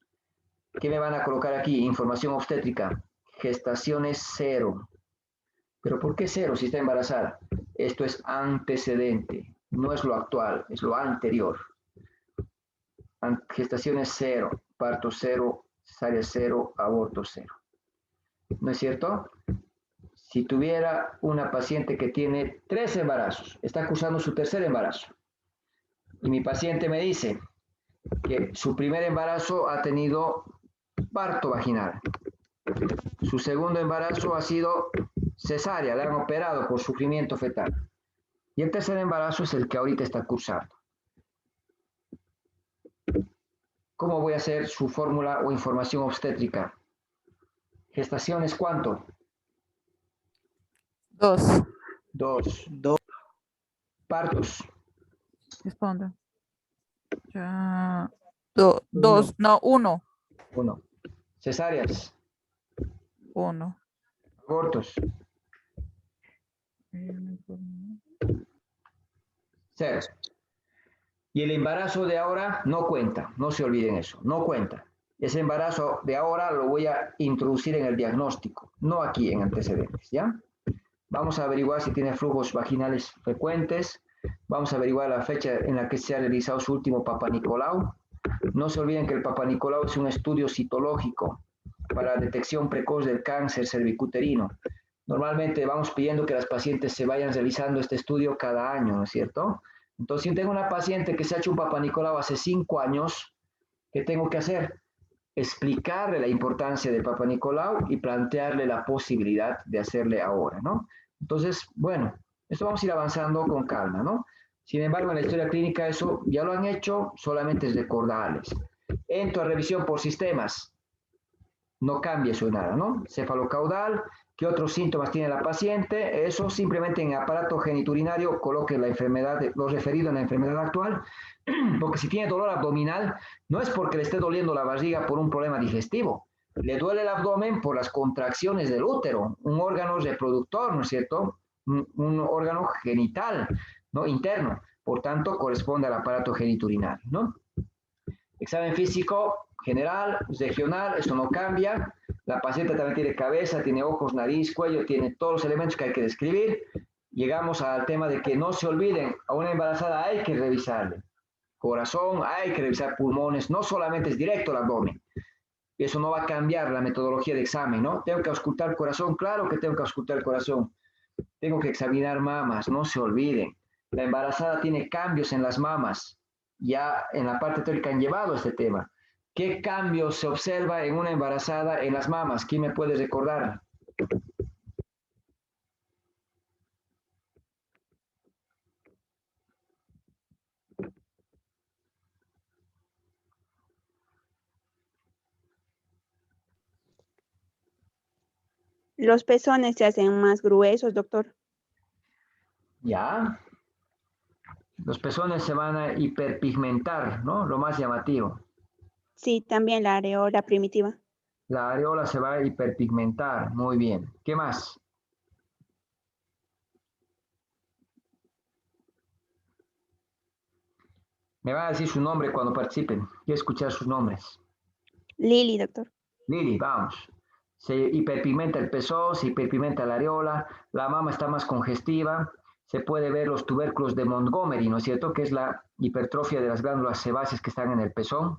¿Qué me van a colocar aquí? Información obstétrica. Gestaciones 0. ¿Pero por qué 0 si está embarazada? Esto es antecedente, no es lo actual, es lo anterior. Gestaciones 0, parto 0, cesárea 0, aborto 0. ¿No es cierto? Si tuviera una paciente que tiene 3 embarazos, está cursando su tercer embarazo, y mi paciente me dice que su primer embarazo ha tenido parto vaginal, su segundo embarazo ha sido cesárea, le han operado por sufrimiento fetal, y el tercer embarazo es el que ahorita está cursando. ¿Cómo voy a hacer su fórmula o información obstétrica? ¿Gestaciones cuánto? 2. 2. Partos. Responda. Ya. 2. No, 1. 1. Cesáreas. 1. Abortos. 0. Y el embarazo de ahora no cuenta, no se olviden eso, no cuenta. Ese embarazo de ahora lo voy a introducir en el diagnóstico, no aquí en antecedentes, ¿ya? Vamos a averiguar si tiene flujos vaginales frecuentes, vamos a averiguar la fecha en la que se ha realizado su último Papa Nicolau. No se olviden que el Papa Nicolau es un estudio citológico para detección precoz del cáncer cervicuterino. Normalmente vamos pidiendo que las pacientes se vayan realizando este estudio cada año, ¿no es cierto? Entonces, si tengo una paciente que se ha hecho un Papa Nicolau hace 5 años, ¿qué tengo que hacer? Explicarle la importancia del Papa Nicolau y plantearle la posibilidad de hacerle ahora, ¿no? Entonces, bueno, esto vamos a ir avanzando con calma, ¿no? Sin embargo, en la historia clínica eso ya lo han hecho, solamente es recordarles. Entro a revisión por sistemas, no cambia eso nada, ¿no? Cefalocaudal, ¿qué otros síntomas tiene la paciente? Eso simplemente en aparato geniturinario coloque la enfermedad, lo referido a la enfermedad actual, porque si tiene dolor abdominal, no es porque le esté doliendo la barriga por un problema digestivo, le duele el abdomen por las contracciones del útero, un órgano reproductor, ¿no es cierto? Un órgano genital, ¿no? Interno, por tanto corresponde al aparato geniturinario, ¿no? Examen físico general, regional, esto no cambia. La paciente también tiene cabeza, tiene ojos, nariz, cuello, tiene todos los elementos que hay que describir. Llegamos al tema de que no se olviden, a una embarazada hay que revisarle. Corazón, hay que revisar pulmones, no solamente es directo el abdomen. Eso no va a cambiar la metodología de examen, ¿no? Tengo que auscultar el corazón, claro que tengo que auscultar el corazón. Tengo que examinar mamas, no se olviden. La embarazada tiene cambios en las mamas. Ya en la parte teórica han llevado este tema. ¿Qué cambios se observa en una embarazada en las mamas? ¿Quién me puede recordar? Los pezones se hacen más gruesos, doctor. Ya. Los pezones se van a hiperpigmentar, ¿no? Lo más llamativo. Sí, también la areola primitiva. La areola se va a hiperpigmentar. Muy bien. ¿Qué más? Me van a decir su nombre cuando participen. Quiero escuchar sus nombres. Lili, doctor. Lili, vamos. Se hiperpigmenta el pezón, se hiperpigmenta la areola, la mama está más congestiva. se puede ver los tubérculos de Montgomery, ¿no es cierto? Que es la hipertrofia de las glándulas sebáceas que están en el pezón.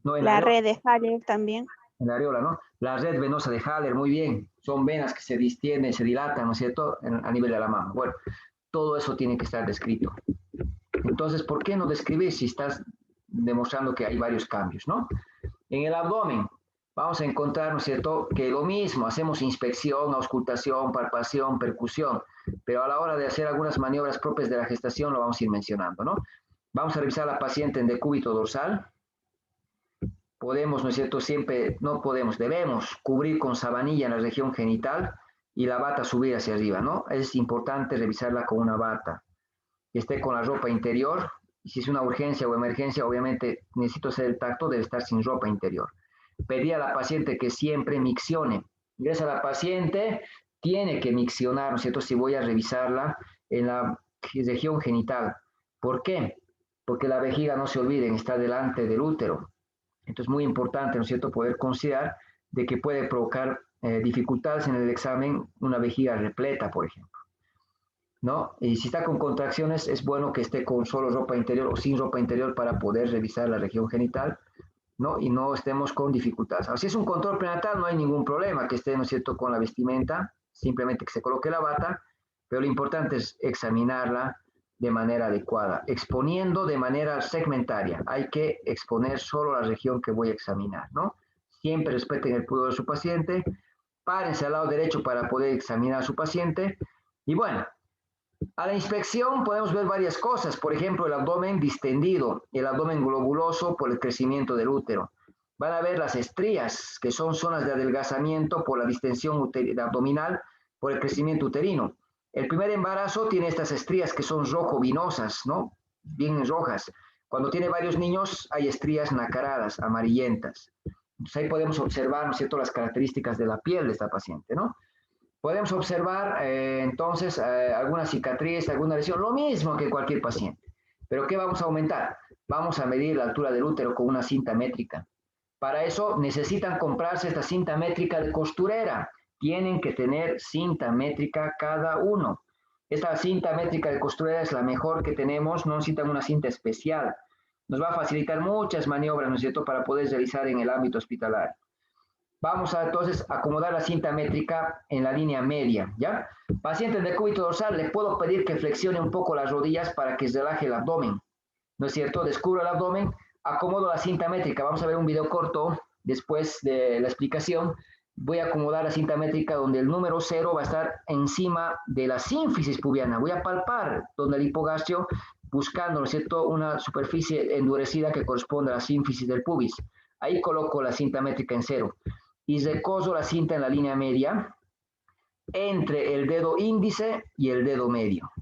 No, en La areola, red de Haller también. en la areola, ¿no? La red venosa de Haller, muy bien. Son venas que se distienden, se dilatan, ¿no es cierto? A nivel de la mama. Bueno, todo eso tiene que estar descrito. Entonces, ¿por qué no describir si estás demostrando que hay varios cambios, ¿no? En el abdomen vamos a encontrar, ¿no es cierto?, que lo mismo, hacemos inspección, auscultación, palpación, percusión, pero a la hora de hacer algunas maniobras propias de la gestación lo vamos a ir mencionando, ¿no? Vamos a revisar a la paciente en decúbito dorsal. Podemos, ¿no es cierto?, siempre, no podemos, debemos cubrir con sabanilla en la región genital y la bata subir hacia arriba, ¿no? Es importante revisarla con una bata, que esté con la ropa interior. Y si es una urgencia o emergencia, obviamente necesito hacer el tacto, debe estar sin ropa interior. Pedir a la paciente que siempre miccione. Ingresa a la paciente, tiene que miccionar, ¿no es cierto?, si voy a revisarla en la región genital. ¿Por qué? Porque la vejiga, no se olviden, está delante del útero. Entonces, muy importante, ¿no es cierto?, poder considerar de que puede provocar dificultades en el examen una vejiga repleta, por ejemplo, ¿no? Y si está con contracciones, es bueno que esté con solo ropa interior o sin ropa interior para poder revisar la región genital, ¿no? Y no estemos con dificultades. Así es un control prenatal, no hay ningún problema que esté, ¿no es cierto?, con la vestimenta, simplemente que se coloque la bata, pero lo importante es examinarla de manera adecuada, exponiendo de manera segmentaria. Hay que exponer solo la región que voy a examinar, ¿no? Siempre respeten el pudor de su paciente, párense al lado derecho para poder examinar a su paciente, y bueno, a la inspección podemos ver varias cosas, por ejemplo, el abdomen distendido, el abdomen globuloso por el crecimiento del útero. Van a ver las estrías, que son zonas de adelgazamiento por la distensión abdominal, por el crecimiento uterino. El primer embarazo tiene estas estrías que son rojo-vinosas, ¿no? Bien rojas. Cuando tiene varios niños hay estrías nacaradas, amarillentas. Entonces ahí podemos observar, ¿no es cierto?, las características de la piel de esta paciente, ¿no? Podemos observar entonces alguna cicatriz, alguna lesión, lo mismo que cualquier paciente. ¿Pero qué vamos a aumentar? Vamos a medir la altura del útero con una cinta métrica. Para eso necesitan comprarse esta cinta métrica de costurera. Tienen que tener cinta métrica cada uno. Esta cinta métrica de costurera es la mejor que tenemos, no necesitan una cinta especial. Nos va a facilitar muchas maniobras, ¿no es cierto?, para poder realizar en el ámbito hospitalario. Vamos a entonces acomodar la cinta métrica en la línea media, ¿ya? Paciente de decúbito dorsal, le puedo pedir que flexione un poco las rodillas para que relaje el abdomen, ¿no es cierto? Descubro el abdomen, acomodo la cinta métrica. Vamos a ver un video corto después de la explicación. Voy a acomodar la cinta métrica donde el número 0 va a estar encima de la sínfisis pubiana. Voy a palpar donde el hipogastrio, buscando, ¿no es cierto?, una superficie endurecida que corresponde a la sínfisis del pubis. Ahí coloco la cinta métrica en 0 y recoso la cinta en la línea media entre el dedo índice y el dedo medio,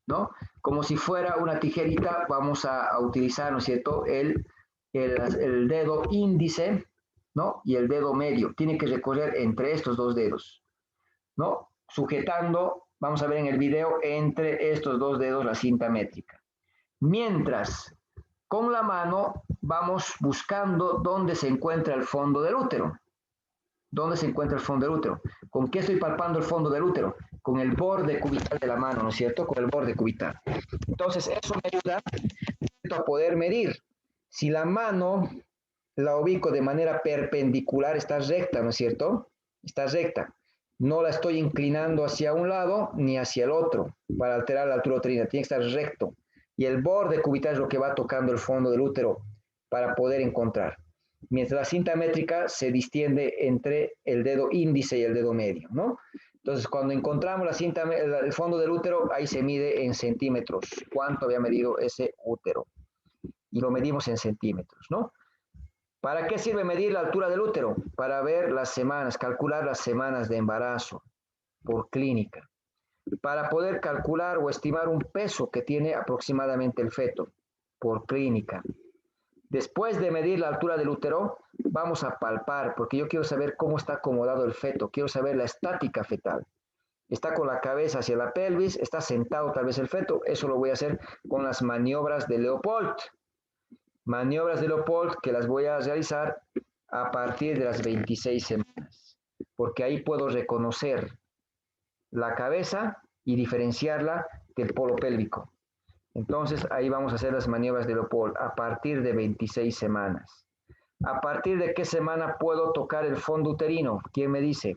¿no? Como si fuera una tijerita, vamos a utilizar, ¿no es cierto?, el dedo índice, ¿no?, y el dedo medio. Tiene que recorrer entre estos dos dedos, ¿no? Sujetando, vamos a ver en el video, entre estos dos dedos la cinta métrica. Mientras, con la mano vamos buscando dónde se encuentra el fondo del útero. ¿Dónde se encuentra el fondo del útero? ¿Con qué estoy palpando el fondo del útero? Con el borde cubital de la mano, ¿no es cierto? Con el borde cubital. Entonces, eso me ayuda a poder medir. Si la mano la ubico de manera perpendicular, está recta, ¿no es cierto? Está recta. No la estoy inclinando hacia un lado ni hacia el otro para alterar la altura uterina. Tiene que estar recto. Y el borde cubital es lo que va tocando el fondo del útero para poder encontrar. Mientras la cinta métrica se distiende entre el dedo índice y el dedo medio, ¿no? Entonces, cuando encontramos la cinta, el fondo del útero, ahí se mide en centímetros. ¿Cuánto había medido ese útero? Y lo medimos en centímetros, ¿no? ¿Para qué sirve medir la altura del útero? Para ver las semanas, calcular las semanas de embarazo por clínica. Para poder calcular o estimar un peso que tiene aproximadamente el feto por clínica. Después de medir la altura del útero, vamos a palpar, porque yo quiero saber cómo está acomodado el feto, quiero saber la estática fetal. Está con la cabeza hacia la pelvis, está sentado tal vez el feto, eso lo voy a hacer con las maniobras de Leopold. Maniobras de Leopold que las voy a realizar a partir de las 26 semanas, porque ahí puedo reconocer la cabeza y diferenciarla del polo pélvico. Entonces, ahí vamos a hacer las maniobras de Leopold a partir de 26 semanas. ¿A partir de qué semana puedo tocar el fondo uterino? ¿Quién me dice?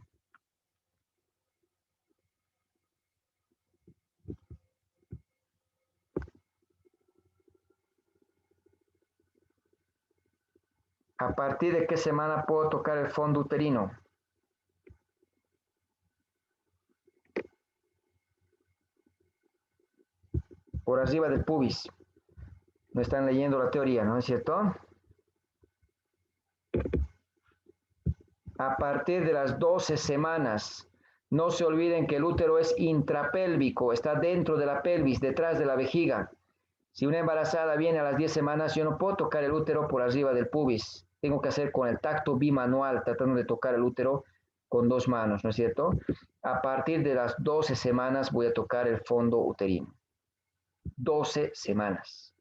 ¿A partir de qué semana puedo tocar el fondo uterino? Por arriba del pubis. No están leyendo la teoría, ¿no es cierto? A partir de las 12 semanas. No se olviden que el útero es intrapélvico, está dentro de la pelvis, detrás de la vejiga. Si una embarazada viene a las 10 semanas, yo no puedo tocar el útero por arriba del pubis. Tengo que hacer con el tacto bimanual, tratando de tocar el útero con 2 manos, ¿no es cierto? A partir de las 12 semanas voy a tocar el fondo uterino. 12 semanas.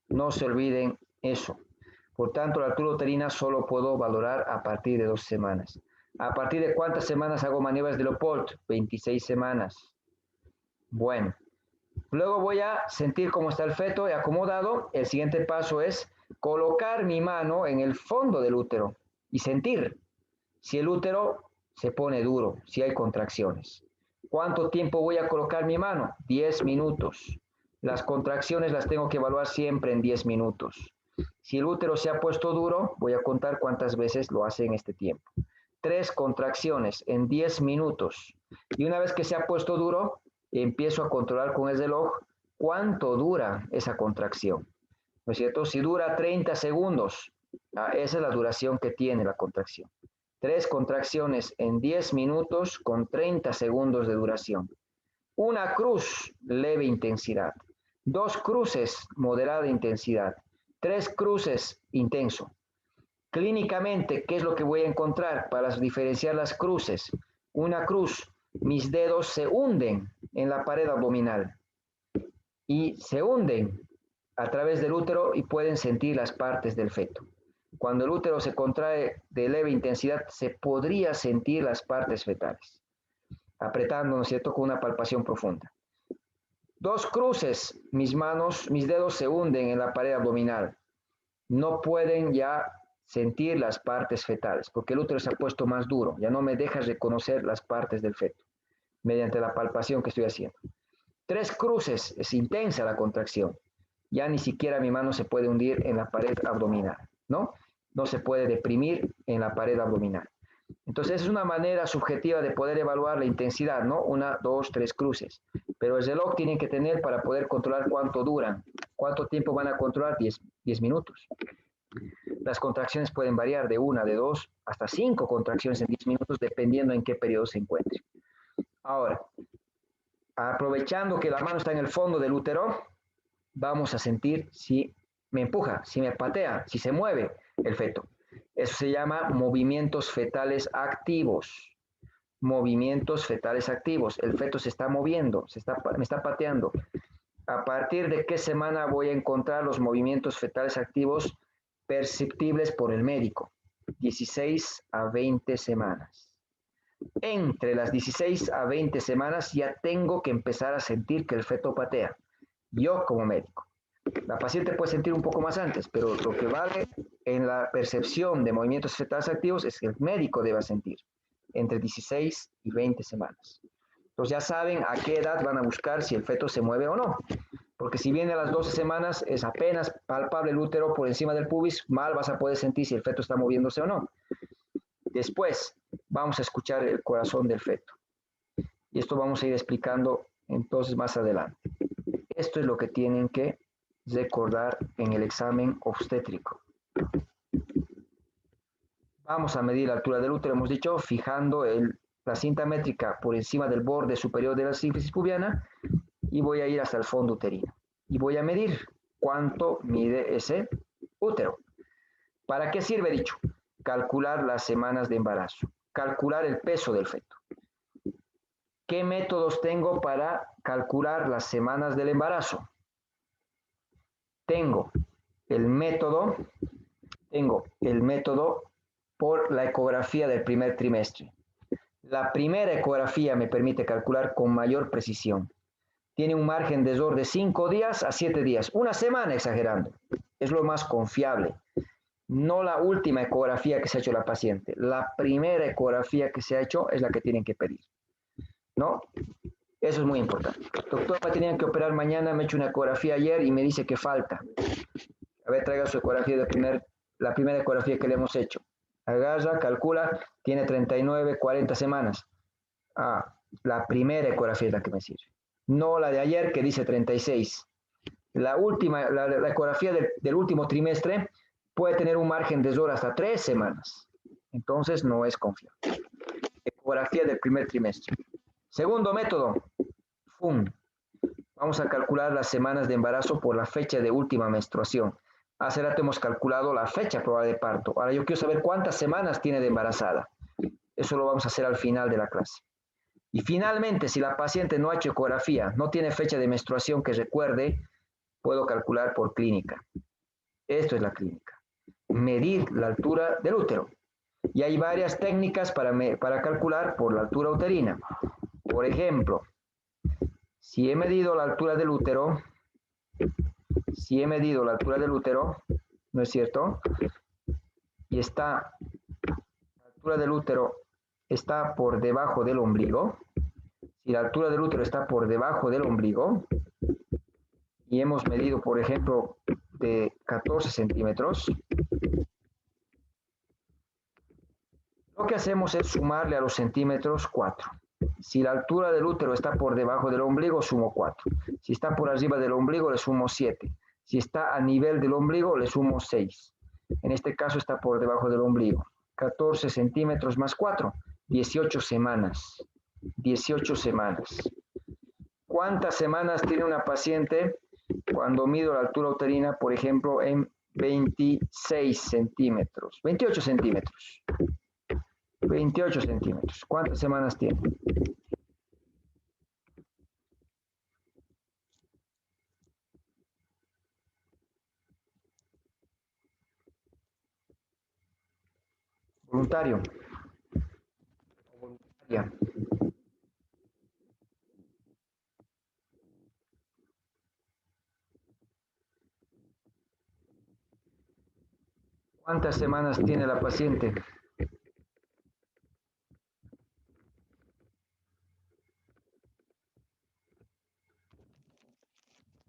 No se olviden eso. Por tanto, la altura uterina solo puedo valorar a partir de 12 semanas. ¿A partir de cuántas semanas hago maniobras de Leopold? 26 semanas. Bueno. Luego voy a sentir cómo está el feto acomodado. El siguiente paso es colocar mi mano en el fondo del útero y sentir si el útero se pone duro, si hay contracciones. ¿Cuánto tiempo voy a colocar mi mano? 10 minutos. Las contracciones las tengo que evaluar siempre en 10 minutos. Si el útero se ha puesto duro, voy a contar cuántas veces lo hace en este tiempo. 3 contracciones en 10 minutos. Y una vez que se ha puesto duro, empiezo a controlar con el reloj cuánto dura esa contracción. ¿No es cierto? Si dura 30 segundos, esa es la duración que tiene la contracción. 3 contracciones en 10 minutos con 30 segundos de duración. Una cruz, leve intensidad. 2 cruces, moderada intensidad. 3 cruces, intenso. Clínicamente, ¿qué es lo que voy a encontrar para diferenciar las cruces? Una cruz, mis dedos se hunden en la pared abdominal y se hunden a través del útero y pueden sentir las partes del feto. Cuando el útero se contrae de leve intensidad, se podría sentir las partes fetales, apretando, ¿no es cierto?, con una palpación profunda. 2 cruces, mis dedos se hunden en la pared abdominal. No pueden ya sentir las partes fetales, porque el útero se ha puesto más duro, ya no me deja reconocer las partes del feto, mediante la palpación que estoy haciendo. 3 cruces, es intensa la contracción, ya ni siquiera mi mano se puede hundir en la pared abdominal, ¿no? No se puede deprimir en la pared abdominal. Entonces es una manera subjetiva de poder evaluar la intensidad, ¿no? 1, 2, 3 cruces, pero el reloj tiene que tener para poder controlar cuánto duran, cuánto tiempo van a controlar, 10 minutos. Las contracciones pueden variar de 1, de 2, hasta 5 contracciones en 10 minutos, dependiendo en qué periodo se encuentre. Ahora, aprovechando que la mano está en el fondo del útero, vamos a sentir si me empuja, si me patea, si se mueve el feto. Eso se llama movimientos fetales activos. Movimientos fetales activos. El feto se está moviendo, me está pateando. ¿A partir de qué semana voy a encontrar los movimientos fetales activos perceptibles por el médico? 16 a 20 semanas. Entre las 16 a 20 semanas ya tengo que empezar a sentir que el feto patea. Yo como médico. La paciente puede sentir un poco más antes, pero lo que vale en la percepción de movimientos fetales activos es que el médico deba sentir entre 16 y 20 semanas. Entonces ya saben a qué edad van a buscar si el feto se mueve o no. Porque si viene a las 12 semanas es apenas palpable el útero por encima del pubis, mal vas a poder sentir si el feto está moviéndose o no. Después vamos a escuchar el corazón del feto. Y esto vamos a ir explicando entonces más adelante. Esto es lo que tienen que recordar en el examen obstétrico. Vamos a medir la altura del útero, hemos dicho, fijando la cinta métrica por encima del borde superior de la sínfisis pubiana y voy a ir hasta el fondo uterino. Y voy a medir cuánto mide ese útero. ¿Para qué sirve dicho? Calcular las semanas de embarazo, calcular el peso del feto. ¿Qué métodos tengo para calcular las semanas del embarazo? Tengo el método por la ecografía del primer trimestre. La primera ecografía me permite calcular con mayor precisión. Tiene un margen de error de 5 días a 7 días, una semana exagerando. Es lo más confiable. No la última ecografía que se ha hecho la paciente. La primera ecografía que se ha hecho es la que tienen que pedir, ¿no? Eso es muy importante. Doctor, me tenían que operar mañana, me he hecho una ecografía ayer y me dice que falta. A ver, traiga su ecografía de la primera ecografía que le hemos hecho. Agarra, calcula, tiene 39, 40 semanas. Ah, la primera ecografía es la que me sirve. No la de ayer que dice 36. La última, la ecografía del último trimestre puede tener un margen de error hasta 3 semanas. Entonces no es confiable. Ecografía del primer trimestre. Segundo método, FUM. Vamos a calcular las semanas de embarazo por la fecha de última menstruación. Hace rato hemos calculado la fecha probable de parto. Ahora yo quiero saber cuántas semanas tiene de embarazada. Eso lo vamos a hacer al final de la clase. Y finalmente, si la paciente no ha hecho ecografía, no tiene fecha de menstruación que recuerde, puedo calcular por clínica. Esto es la clínica. Medir la altura del útero. Y hay varias técnicas para calcular por la altura uterina. Por ejemplo, si he medido la altura del útero, ¿no es cierto? Y la altura del útero está por debajo del ombligo. Si la altura del útero está por debajo del ombligo y hemos medido, por ejemplo, de 14 centímetros, lo que hacemos es sumarle a los centímetros 4. Si la altura del útero está por debajo del ombligo, sumo 4. Si está por arriba del ombligo, le sumo 7. Si está a nivel del ombligo, le sumo 6. En este caso está por debajo del ombligo. 14 centímetros más 4, 18 semanas. 18 semanas. ¿Cuántas semanas tiene una paciente cuando mido la altura uterina, por ejemplo, en 26 centímetros? 28 centímetros. 28 centímetros. ¿Cuántas semanas tiene? Voluntario. Voluntaria. ¿Cuántas semanas tiene la paciente?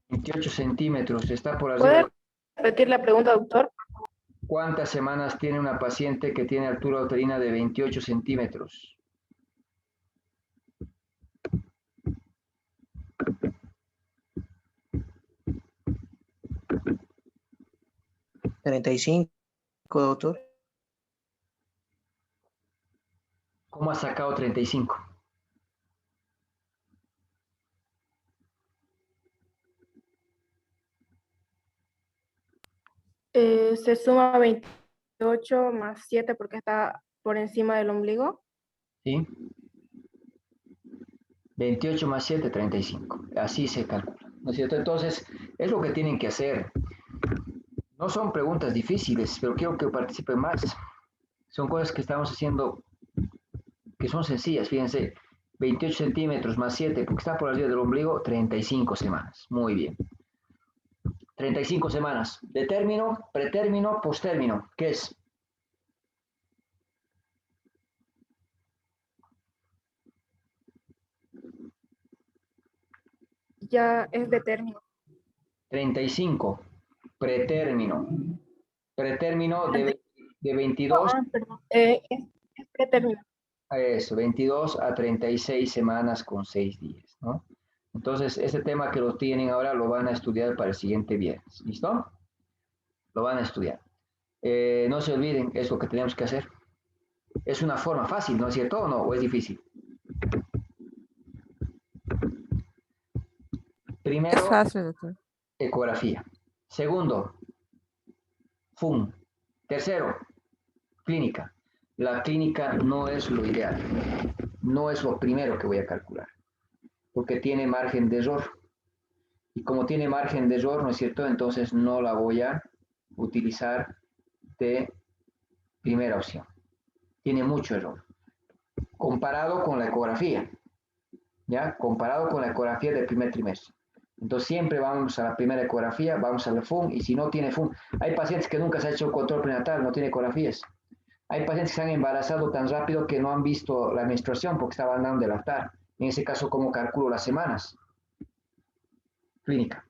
¿28 centímetros? Está por arriba. ¿Puede repetir la pregunta, doctor? ¿Cuántas semanas tiene una paciente que tiene altura uterina de 28 centímetros? ¿35, doctor? ¿Cómo ha sacado 35? Se suma 28 más 7 porque está por encima del ombligo. ¿Sí? 28 más 7, 35. Así se calcula, ¿no es cierto? Entonces, es lo que tienen que hacer. No son preguntas difíciles, pero quiero que participen más. Son cosas que estamos haciendo que son sencillas. Fíjense, 28 centímetros más 7, porque está por arriba del ombligo, 35 semanas. Muy bien. 35 semanas. De término, pretérmino, postérmino. ¿Qué es? Ya es de término. 35. Pretérmino. Pretérmino de 22. Perdón. Es pretérmino. A eso, 22 a 36 semanas con 6 días, ¿no? Entonces, este tema que lo tienen ahora lo van a estudiar para el siguiente viernes, ¿listo? Lo van a estudiar. No se olviden, es lo que tenemos que hacer. Es una forma fácil, ¿no es cierto? ¿O no? ¿O es difícil? Primero, Es fácil, doctor. ecografía. Segundo, FUM. Tercero, clínica. La clínica no es lo ideal. No es lo primero que voy a calcular. Porque tiene margen de error. Y como tiene margen de error, ¿no es cierto? Entonces no la voy a utilizar de primera opción. Tiene mucho error. comparado con la ecografía, ¿ya? Comparado con la ecografía del primer trimestre. Entonces siempre vamos a la primera ecografía, vamos a la FUN, y si no tiene FUN, hay pacientes que nunca se ha hecho control prenatal, no tiene ecografías. Hay pacientes que se han embarazado tan rápido que no han visto la menstruación porque estaban dando de lactar. En ese caso, ¿cómo calculo las semanas? Clínica.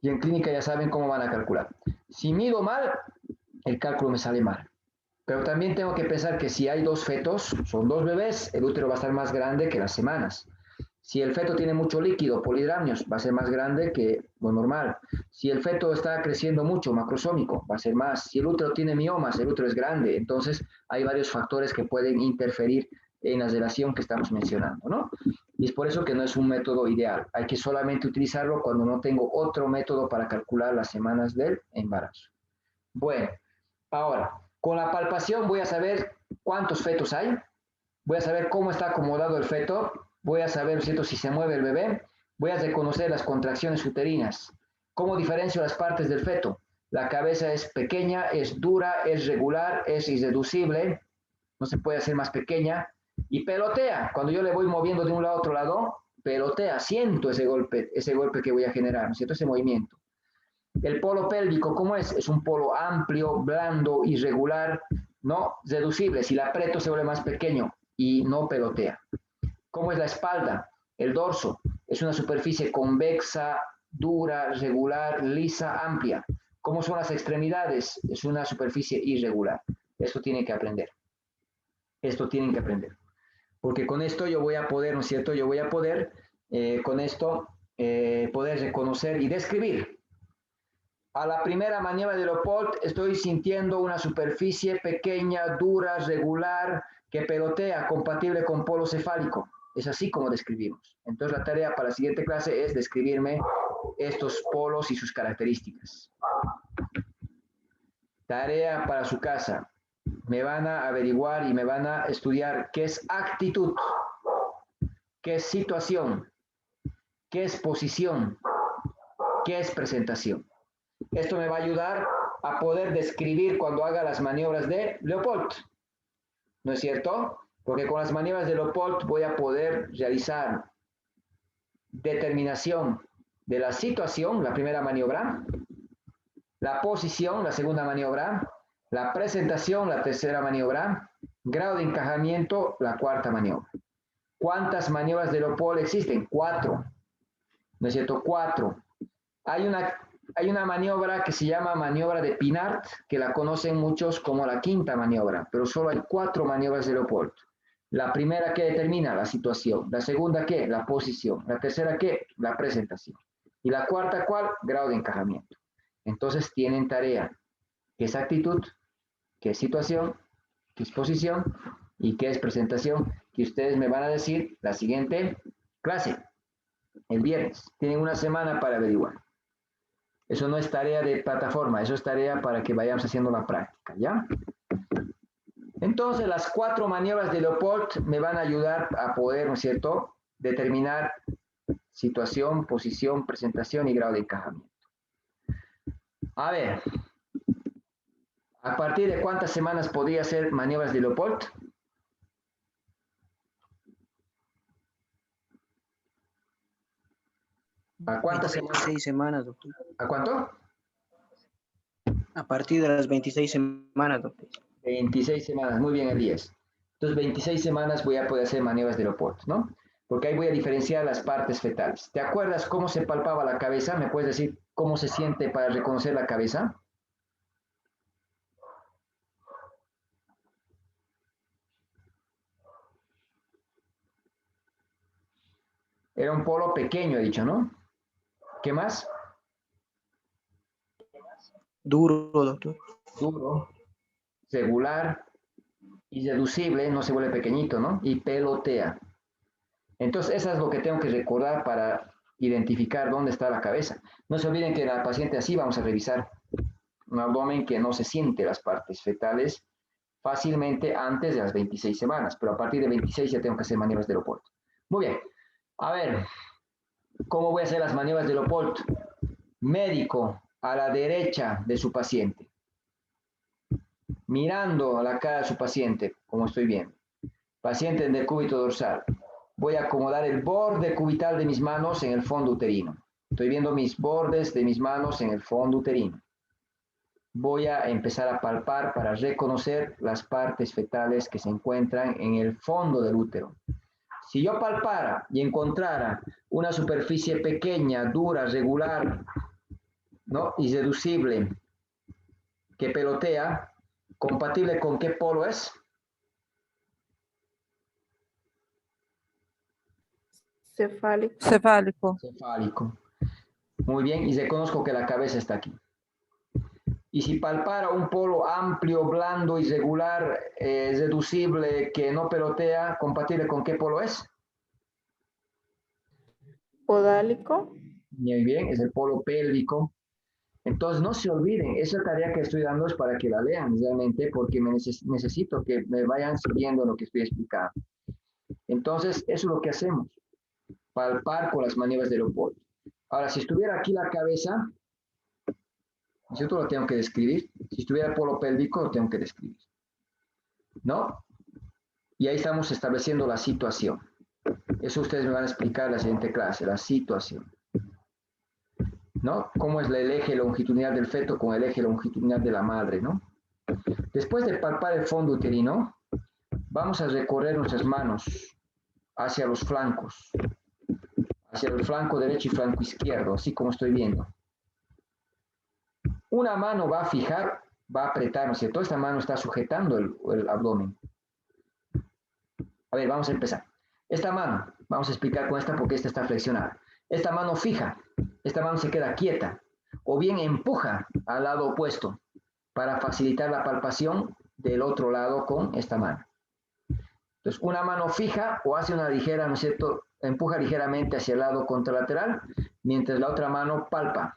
Y en clínica ya saben cómo van a calcular. Si mido mal, el cálculo me sale mal. Pero también tengo que pensar que si hay dos fetos, son dos bebés, el útero va a estar más grande que las semanas. Si el feto tiene mucho líquido, polidramnios, va a ser más grande que lo normal. Si el feto está creciendo mucho, macrosómico, va a ser más. Si el útero tiene miomas, el útero es grande. Entonces, hay varios factores que pueden interferir en la relación que estamos mencionando, ¿no? Y es por eso que no es un método ideal. Hay que solamente utilizarlo cuando no tengo otro método para calcular las semanas del embarazo. Bueno, ahora, con la palpación voy a saber cuántos fetos hay, voy a saber cómo está acomodado el feto, voy a saber, ¿cierto?, si se mueve el bebé, voy a reconocer las contracciones uterinas. ¿Cómo diferencio las partes del feto? La cabeza es pequeña, es dura, es regular, es irreducible, no se puede hacer más pequeña, y pelotea. Cuando yo le voy moviendo de un lado a otro lado, pelotea, siento ese golpe que voy a generar, ¿no es cierto?, ese movimiento. El polo pélvico, ¿cómo es? Es un polo amplio, blando, irregular, no reducible. Si la aprieto se vuelve más pequeño y no pelotea. ¿Cómo es la espalda? El dorso es una superficie convexa, dura, regular, lisa, amplia. ¿Cómo son las extremidades? Es una superficie irregular. Esto tienen que aprender. Esto tienen que aprender. Porque con esto yo voy a poder, ¿no es cierto? Yo voy a poder, con esto, poder reconocer y describir. A la primera maniobra de Leopold estoy sintiendo una superficie pequeña, dura, regular, que pelotea, compatible con polo cefálico. Es así como describimos. Entonces la tarea para la siguiente clase es describirme estos polos y sus características. Tarea para su casa. Me van a averiguar y me van a estudiar qué es actitud, qué es situación, qué es posición, qué es presentación. Esto me va a ayudar a poder describir cuando haga las maniobras de Leopold. ¿No es cierto? Porque con las maniobras de Leopold voy a poder realizar determinación de la situación, la primera maniobra, la posición, la segunda maniobra, la presentación, la tercera maniobra, grado de encajamiento, la cuarta maniobra. ¿Cuántas maniobras de Leopold existen? 4. ¿No es cierto? 4. Hay una maniobra que se llama maniobra de Pinart, que la conocen muchos como la quinta maniobra, pero solo hay 4 maniobras de Leopold. La primera, ¿qué determina? La situación. La segunda, ¿qué? La posición. La tercera, ¿qué? La presentación. Y la cuarta, ¿cuál? Grado de encajamiento. Entonces tienen tarea, ¿qué es actitud? ¿Qué es situación? ¿Qué es posición? ¿Y qué es presentación? Que ustedes me van a decir la siguiente clase, el viernes. Tienen una semana para averiguar. Eso no es tarea de plataforma, eso es tarea para que vayamos haciendo la práctica, ¿ya? Entonces, las 4 maniobras de Leopold me van a ayudar a poder, ¿no es cierto?, determinar situación, posición, presentación y grado de encajamiento. A ver, ¿a partir de cuántas semanas podría hacer maniobras de Leopold? ¿A cuántas semanas? 26 semanas, doctor. ¿A cuánto? A partir de las 26 semanas, doctor. 26 semanas, muy bien, Elías. Entonces, 26 semanas voy a poder hacer maniobras de Leopold, ¿no? Porque ahí voy a diferenciar las partes fetales. ¿Te acuerdas cómo se palpaba la cabeza? ¿Me puedes decir cómo se siente para reconocer la cabeza? Era un polo pequeño, he dicho, ¿no? ¿Qué más? Duro, doctor. Duro, regular, irreducible, no se vuelve pequeñito, ¿no? Y pelotea. Entonces, eso es lo que tengo que recordar para identificar dónde está la cabeza. No se olviden que en la paciente así vamos a revisar un abdomen que no se siente las partes fetales fácilmente antes de las 26 semanas, pero a partir de 26 ya tengo que hacer maniobras de Leopold. Muy bien. A ver, ¿cómo voy a hacer las maniobras de Leopold? Médico a la derecha de su paciente, mirando a la cara de su paciente, como estoy viendo. Paciente en decúbito dorsal. Voy a acomodar el borde cubital de mis manos en el fondo uterino. Estoy viendo mis bordes de mis manos en el fondo uterino. Voy a empezar a palpar para reconocer las partes fetales que se encuentran en el fondo del útero. Si yo palpara y encontrara una superficie pequeña, dura, regular, ¿no? Irreducible, que pelotea, ¿compatible con qué polo es? Cefálico. Cefálico. Cefálico. Muy bien, y reconozco que la cabeza está aquí. Y si palpara un polo amplio, blando, irregular, reducible, que no pelotea, ¿compatible con qué polo es? Podálico. Muy bien, es el polo pélvico. Entonces, no se olviden, esa tarea que estoy dando es para que la lean realmente, porque necesito que me vayan siguiendo lo que estoy explicando. Entonces, eso es lo que hacemos, palpar con las maniobras de Leopold. Ahora, si estuviera aquí la cabeza, yo lo tengo que describir. Si estuviera el polo pélvico, lo tengo que describir. ¿No? Y ahí estamos estableciendo la situación. Eso ustedes me van a explicar en la siguiente clase, la situación. ¿No? Cómo es el eje longitudinal del feto con el eje longitudinal de la madre, ¿no? Después de palpar el fondo uterino, vamos a recorrer nuestras manos hacia los flancos, hacia el flanco derecho y flanco izquierdo, así como estoy viendo. Una mano va a fijar, va a apretar, ¿no es cierto? Esta mano está sujetando el abdomen. A ver, vamos a empezar. Esta mano, vamos a explicar con esta porque esta está flexionada. Esta mano fija, esta mano se queda quieta, o bien empuja al lado opuesto para facilitar la palpación del otro lado con esta mano. Entonces, una mano fija o hace una ligera, ¿no es cierto? Empuja ligeramente hacia el lado contralateral, mientras la otra mano palpa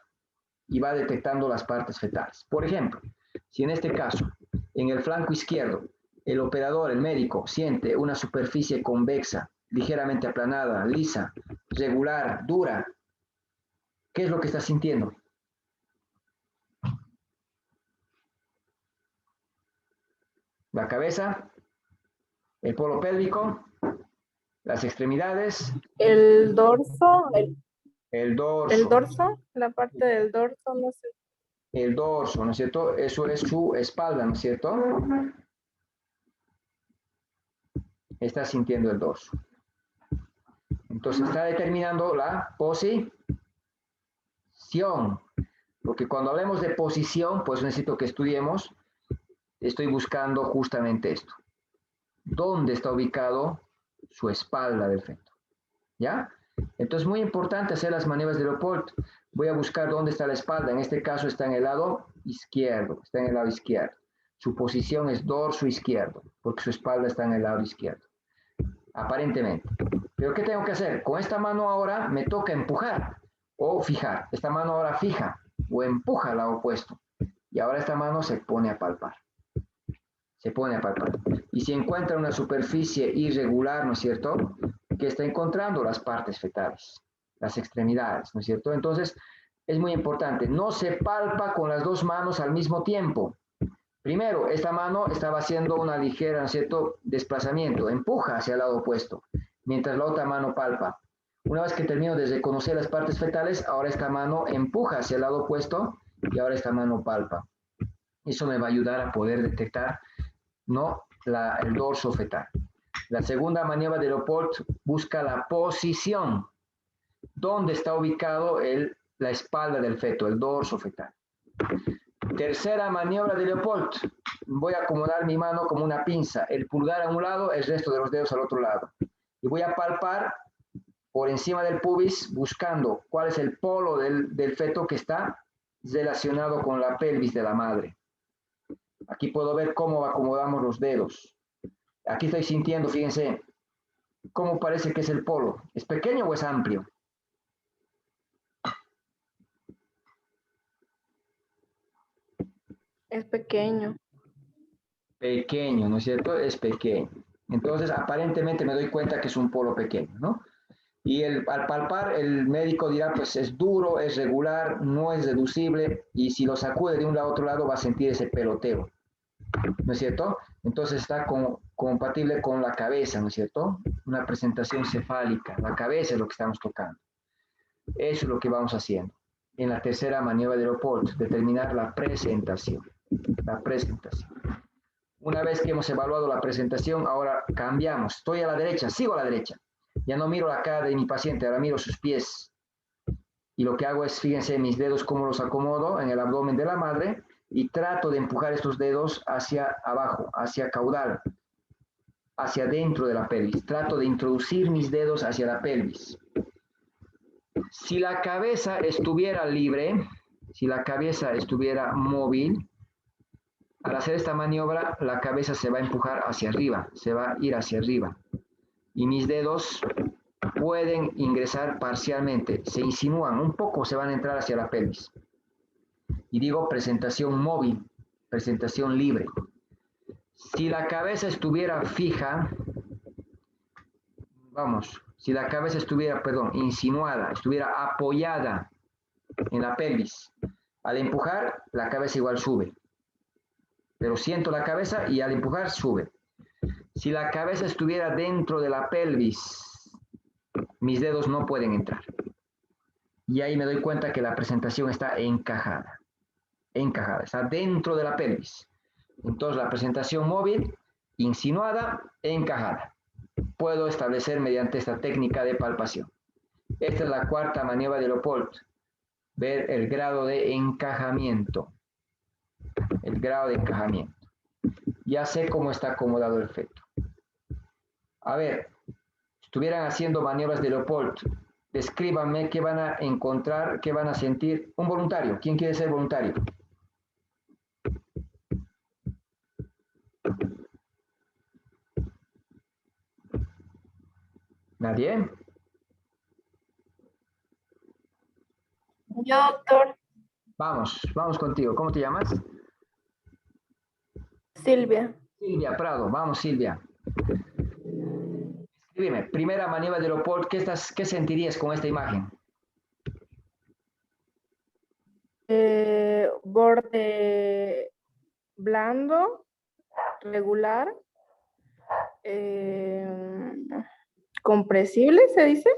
y va detectando las partes fetales. Por ejemplo, si en este caso, en el flanco izquierdo, el operador, el médico, siente una superficie convexa, ligeramente aplanada, lisa, regular, dura, ¿qué es lo que está sintiendo? La cabeza, el polo pélvico, las extremidades, El dorso. el dorso. El dorso. La parte del dorso, no sé. El dorso, ¿no es cierto? Eso es su espalda, ¿no es cierto? Está sintiendo el dorso. Entonces está determinando la posición. Porque cuando hablemos de posición, pues necesito que estudiemos. Estoy buscando justamente esto. ¿Dónde está ubicado su espalda del feto? ¿Ya? Entonces, muy importante hacer las maniobras de Leopold. Voy a buscar dónde está la espalda. En este caso está en el lado izquierdo. Está en el lado izquierdo. Su posición es dorso izquierdo, porque su espalda está en el lado izquierdo. Aparentemente. Pero ¿qué tengo que hacer? Con esta mano ahora me toca empujar o fijar. Esta mano ahora fija o empuja al lado opuesto. Y ahora esta mano se pone a palpar. Se pone a palpar. Y si encuentra una superficie irregular, ¿no es cierto?, que está encontrando las partes fetales, las extremidades, ¿no es cierto? Entonces, es muy importante. No se palpa con las dos manos al mismo tiempo. Primero, esta mano estaba haciendo una ligera, ¿no es cierto?, desplazamiento, empuja hacia el lado opuesto, mientras la otra mano palpa. Una vez que termino de reconocer las partes fetales, ahora esta mano empuja hacia el lado opuesto y ahora esta mano palpa. Eso me va a ayudar a poder detectar, ¿no?, el dorso fetal. La segunda maniobra de Leopold busca la posición. ¿Dónde está ubicado la espalda del feto, el dorso fetal? Tercera maniobra de Leopold. Voy a acomodar mi mano como una pinza. El pulgar a un lado, el resto de los dedos al otro lado. Y voy a palpar por encima del pubis buscando cuál es el polo del feto que está relacionado con la pelvis de la madre. Aquí puedo ver cómo acomodamos los dedos. Aquí estoy sintiendo, fíjense, cómo parece que es el polo. ¿Es pequeño o es amplio? Es pequeño. Pequeño, ¿no es cierto? Es pequeño. Entonces, aparentemente me doy cuenta que es un polo pequeño, ¿no? Y al palpar, el médico dirá, pues es duro, es regular, no es reducible, y si lo sacude de un lado a otro lado va a sentir ese peloteo, ¿no es cierto? Entonces está compatible con la cabeza, ¿no es cierto? Una presentación cefálica. La cabeza es lo que estamos tocando. Eso es lo que vamos haciendo. En la tercera maniobra de Leopold, determinar la presentación. La presentación. Una vez que hemos evaluado la presentación, ahora cambiamos. Estoy a la derecha, sigo a la derecha. Ya no miro la cara de mi paciente, ahora miro sus pies. Y lo que hago es, fíjense, mis dedos cómo los acomodo en el abdomen de la madre y trato de empujar estos dedos hacia abajo, hacia caudal, hacia dentro de la pelvis. Trato de introducir mis dedos hacia la pelvis. Si la cabeza estuviera libre, si la cabeza estuviera móvil, al hacer esta maniobra, la cabeza se va a empujar hacia arriba, se va a ir hacia arriba. Y mis dedos pueden ingresar parcialmente, se insinúan un poco, se van a entrar hacia la pelvis. Y digo presentación móvil, presentación libre. Si la cabeza estuviera fija, vamos, si la cabeza estuviera, insinuada, estuviera apoyada en la pelvis, al empujar, la cabeza igual sube. Pero siento la cabeza y al empujar sube. Si la cabeza estuviera dentro de la pelvis, mis dedos no pueden entrar. Y ahí me doy cuenta que la presentación está encajada. Encajada, está dentro de la pelvis. Entonces la presentación móvil, insinuada, encajada. Puedo establecer mediante esta técnica de palpación. Esta es la cuarta maniobra de Leopold. Ver el grado de encajamiento. El grado de encajamiento. Ya sé cómo está acomodado el feto. A ver, estuvieran haciendo maniobras de Leopold, descríbanme qué van a encontrar, qué van a sentir. Un voluntario, ¿quién quiere ser voluntario? ¿Nadie? Yo, doctor. Vamos contigo. ¿Cómo te llamas? Silvia. Silvia Prado. Vamos, Silvia. Escríbeme. Primera maniobra de Leopold. ¿Qué sentirías con esta imagen? Borde blando, regular, compresible, se dice,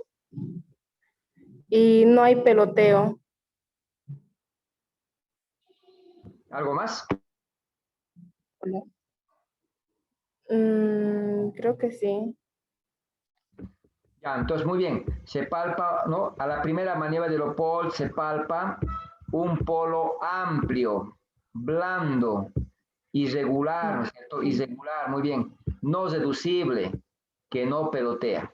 y no hay peloteo. ¿Algo más? Creo que sí. Ya, entonces muy bien. Se palpa, ¿no? A la primera maniobra de Leopold se palpa un polo amplio, blando, irregular, ¿no es cierto? Irregular, muy bien. No reducible, que no pelotea.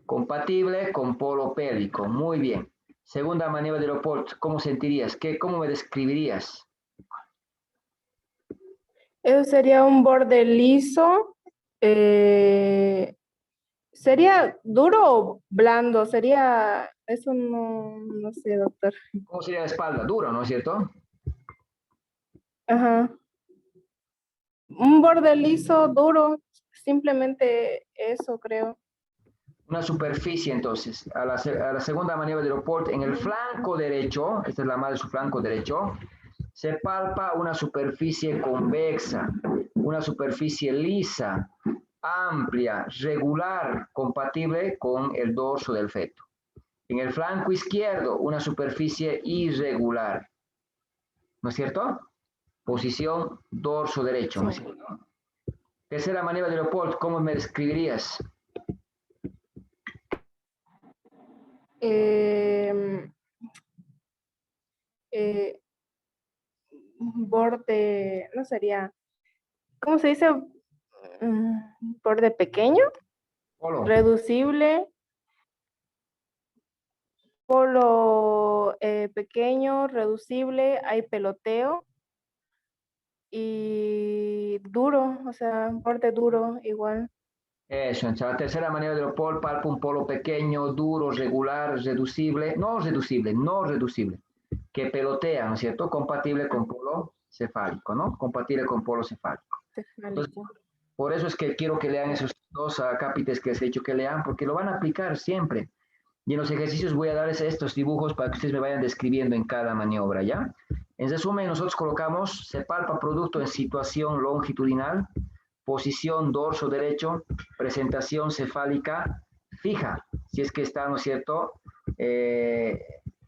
Compatible con polo pélvico, muy bien. Segunda maniobra de Leopold, ¿cómo sentirías? ¿Cómo me describirías? Eso sería un borde liso. ¿Sería duro o blando? Sería, eso no sé, doctor. ¿Cómo sería la espalda? Duro, ¿no es cierto? Ajá. Un borde liso, duro, simplemente eso creo. Una superficie, entonces, a la segunda maniobra de Leopold, en el flanco derecho, esta es la madre de su flanco derecho, se palpa una superficie convexa, una superficie lisa, amplia, regular, compatible con el dorso del feto. En el flanco izquierdo, una superficie irregular, ¿no es cierto? Posición dorso derecho, ¿no es cierto? Tercera maniobra de Leopold, ¿cómo me describirías? Borde, no sería, ¿cómo se dice? Borde pequeño, Polo. reducible, polo pequeño, reducible, hay peloteo y duro, o sea, borde duro igual. Eso, en la tercera maniobra de Leopold, palpa un polo pequeño, duro, regular, reducible, no reducible, que pelotea, ¿no es cierto? Compatible con polo cefálico, ¿no? Compatible con polo cefálico. Entonces, por eso es que quiero que lean esos dos acápites que les he dicho que lean, porque lo van a aplicar siempre. Y en los ejercicios voy a darles estos dibujos para que ustedes me vayan describiendo en cada maniobra, ¿ya? En resumen, nosotros colocamos, se palpa producto en situación longitudinal, posición dorso derecho, presentación cefálica fija, si es que está, ¿no es cierto?,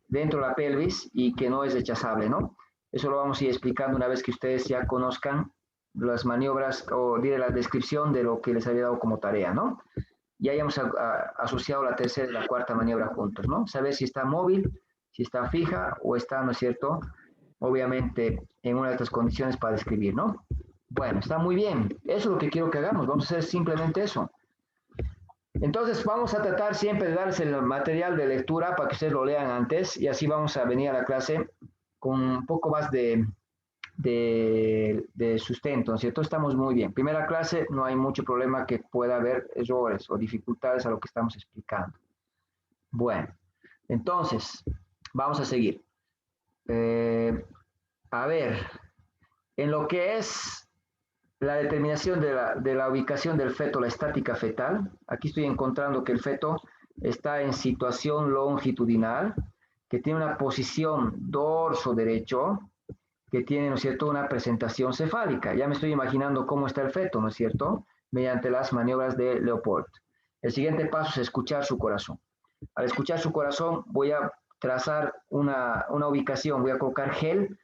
dentro de la pelvis y que no es rechazable, ¿no? Eso lo vamos a ir explicando una vez que ustedes ya conozcan las maniobras o diré la descripción de lo que les había dado como tarea, ¿no? Ya hayamos asociado la tercera y la cuarta maniobra juntos, ¿no? Saber si está móvil, si está fija o está, ¿no es cierto?, obviamente en una de estas condiciones para describir, ¿no? Bueno, está muy bien. Eso es lo que quiero que hagamos. Vamos a hacer simplemente eso. Entonces, vamos a tratar siempre de darles el material de lectura para que ustedes lo lean antes y así vamos a venir a la clase con un poco más de sustento, ¿no es cierto? Estamos muy bien. Primera clase, no hay mucho problema que pueda haber errores o dificultades a lo que estamos explicando. Bueno, entonces, vamos a seguir. A ver, en lo que es la determinación de la ubicación del feto, la estática fetal, aquí estoy encontrando que el feto está en situación longitudinal, que tiene una posición dorso derecho, que tiene, ¿no es cierto?, una presentación cefálica. Ya me estoy imaginando cómo está el feto, ¿no es cierto?, mediante las maniobras de Leopold. El siguiente paso es escuchar su corazón. Al escuchar su corazón voy a trazar una ubicación, voy a colocar gel,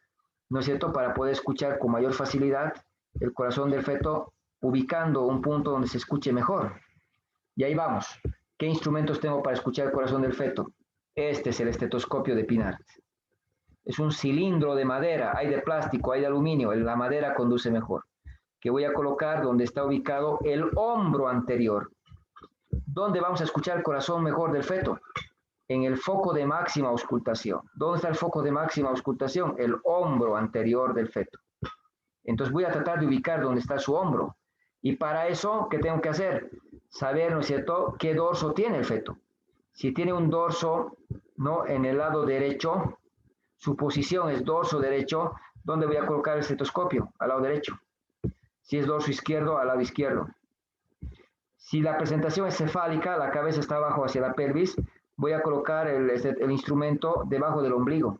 ¿no es cierto?, para poder escuchar con mayor facilidad el corazón del feto, ubicando un punto donde se escuche mejor. Y ahí vamos. ¿Qué instrumentos tengo para escuchar el corazón del feto? Este es el estetoscopio de Pinart. Es un cilindro de madera, hay de plástico, hay de aluminio, la madera conduce mejor. Que voy a colocar donde está ubicado el hombro anterior. ¿Dónde vamos a escuchar el corazón mejor del feto? En el foco de máxima auscultación. ¿Dónde está el foco de máxima auscultación? El hombro anterior del feto. Entonces voy a tratar de ubicar dónde está su hombro. Y para eso, ¿qué tengo que hacer? Saber, ¿no es cierto?, qué dorso tiene el feto. Si tiene un dorso, ¿no?, en el lado derecho, su posición es dorso derecho, ¿dónde voy a colocar el estetoscopio? Al lado derecho. Si es dorso izquierdo, al lado izquierdo. Si la presentación es cefálica, la cabeza está abajo hacia la pelvis, voy a colocar el instrumento debajo del ombligo.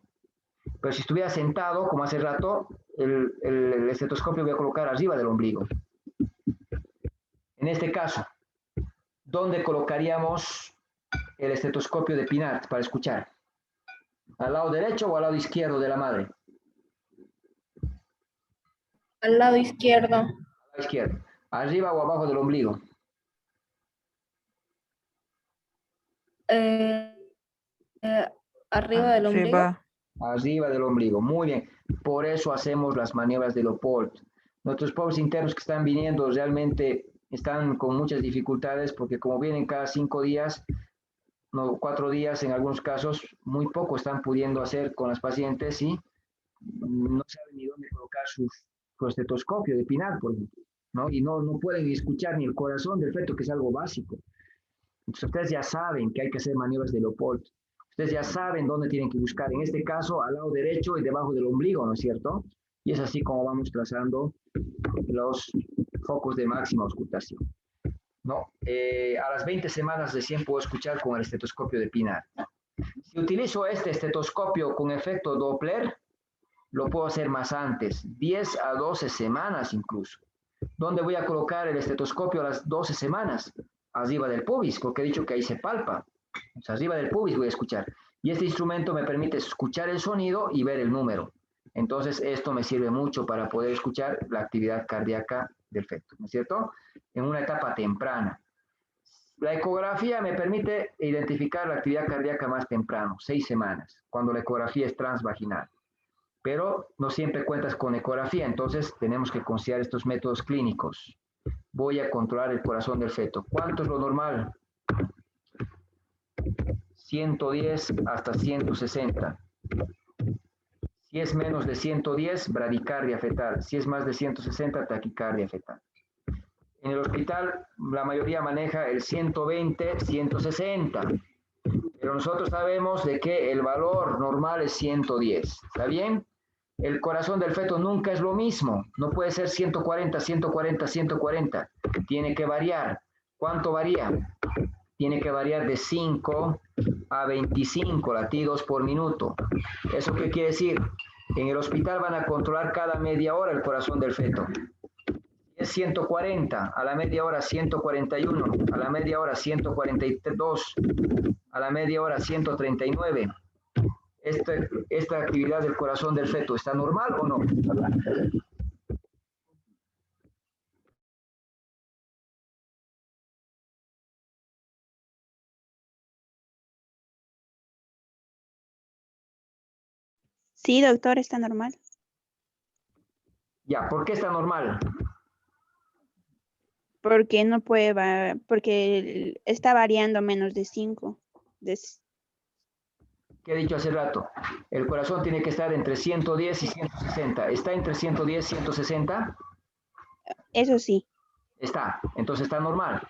Pero si estuviera sentado, como hace rato, el estetoscopio voy a colocar arriba del ombligo. En este caso, ¿dónde colocaríamos el estetoscopio de Pinart para escuchar? ¿Al lado derecho o al lado izquierdo de la madre? Al lado izquierdo. Al lado izquierdo. ¿Arriba o abajo del ombligo? Arriba del ombligo. Arriba del ombligo. Muy bien. Por eso hacemos las maniobras de Leopold. Nuestros pobres internos que están viniendo realmente están con muchas dificultades porque como vienen cada 5 días, no, 4 días en algunos casos, muy poco están pudiendo hacer con las pacientes y no saben ni dónde colocar su estetoscopio de Pinart, por ejemplo, ¿no? Y no pueden escuchar ni el corazón del feto, que es algo básico. Entonces ustedes ya saben que hay que hacer maniobras de Leopold. Ustedes ya saben dónde tienen que buscar, en este caso al lado derecho y debajo del ombligo, ¿no es cierto? Y es así como vamos trazando los focos de máxima auscultación, ¿no? A las 20 semanas recién puedo escuchar con el estetoscopio de Pinart. Si utilizo este estetoscopio con efecto Doppler, lo puedo hacer más antes, 10 a 12 semanas incluso. ¿Dónde voy a colocar el estetoscopio a las 12 semanas? Arriba del pubis, porque he dicho que ahí se palpa. O sea, arriba del pubis voy a escuchar. Y este instrumento me permite escuchar el sonido y ver el número. Entonces, esto me sirve mucho para poder escuchar la actividad cardíaca del feto, ¿no es cierto? En una etapa temprana. La ecografía me permite identificar la actividad cardíaca más temprano, 6 semanas, cuando la ecografía es transvaginal. Pero no siempre cuentas con ecografía, entonces tenemos que considerar estos métodos clínicos. Voy a controlar el corazón del feto. ¿Cuánto es lo normal? 110 hasta 160. Si es menos de 110, bradicardia fetal. Si es más de 160, taquicardia fetal. En el hospital, la mayoría maneja el 120, 160. Pero nosotros sabemos de que el valor normal es 110. ¿Está bien? El corazón del feto nunca es lo mismo. No puede ser 140, 140, 140. Tiene que variar. ¿Cuánto varía? Tiene que variar de 5 a 25 latidos por minuto. ¿Eso qué quiere decir? En el hospital van a controlar cada media hora el corazón del feto. Si 140, a la media hora 141, a la media hora 142, a la media hora 139. ¿Esta actividad del corazón del feto está normal o no? Sí, doctor, está normal. Ya, ¿por qué está normal? Porque no puede, porque está variando menos de 5. ¿Qué he dicho hace rato? El corazón tiene que estar entre 110 y 160. ¿Está entre 110 y 160? Eso sí. Está, entonces está normal.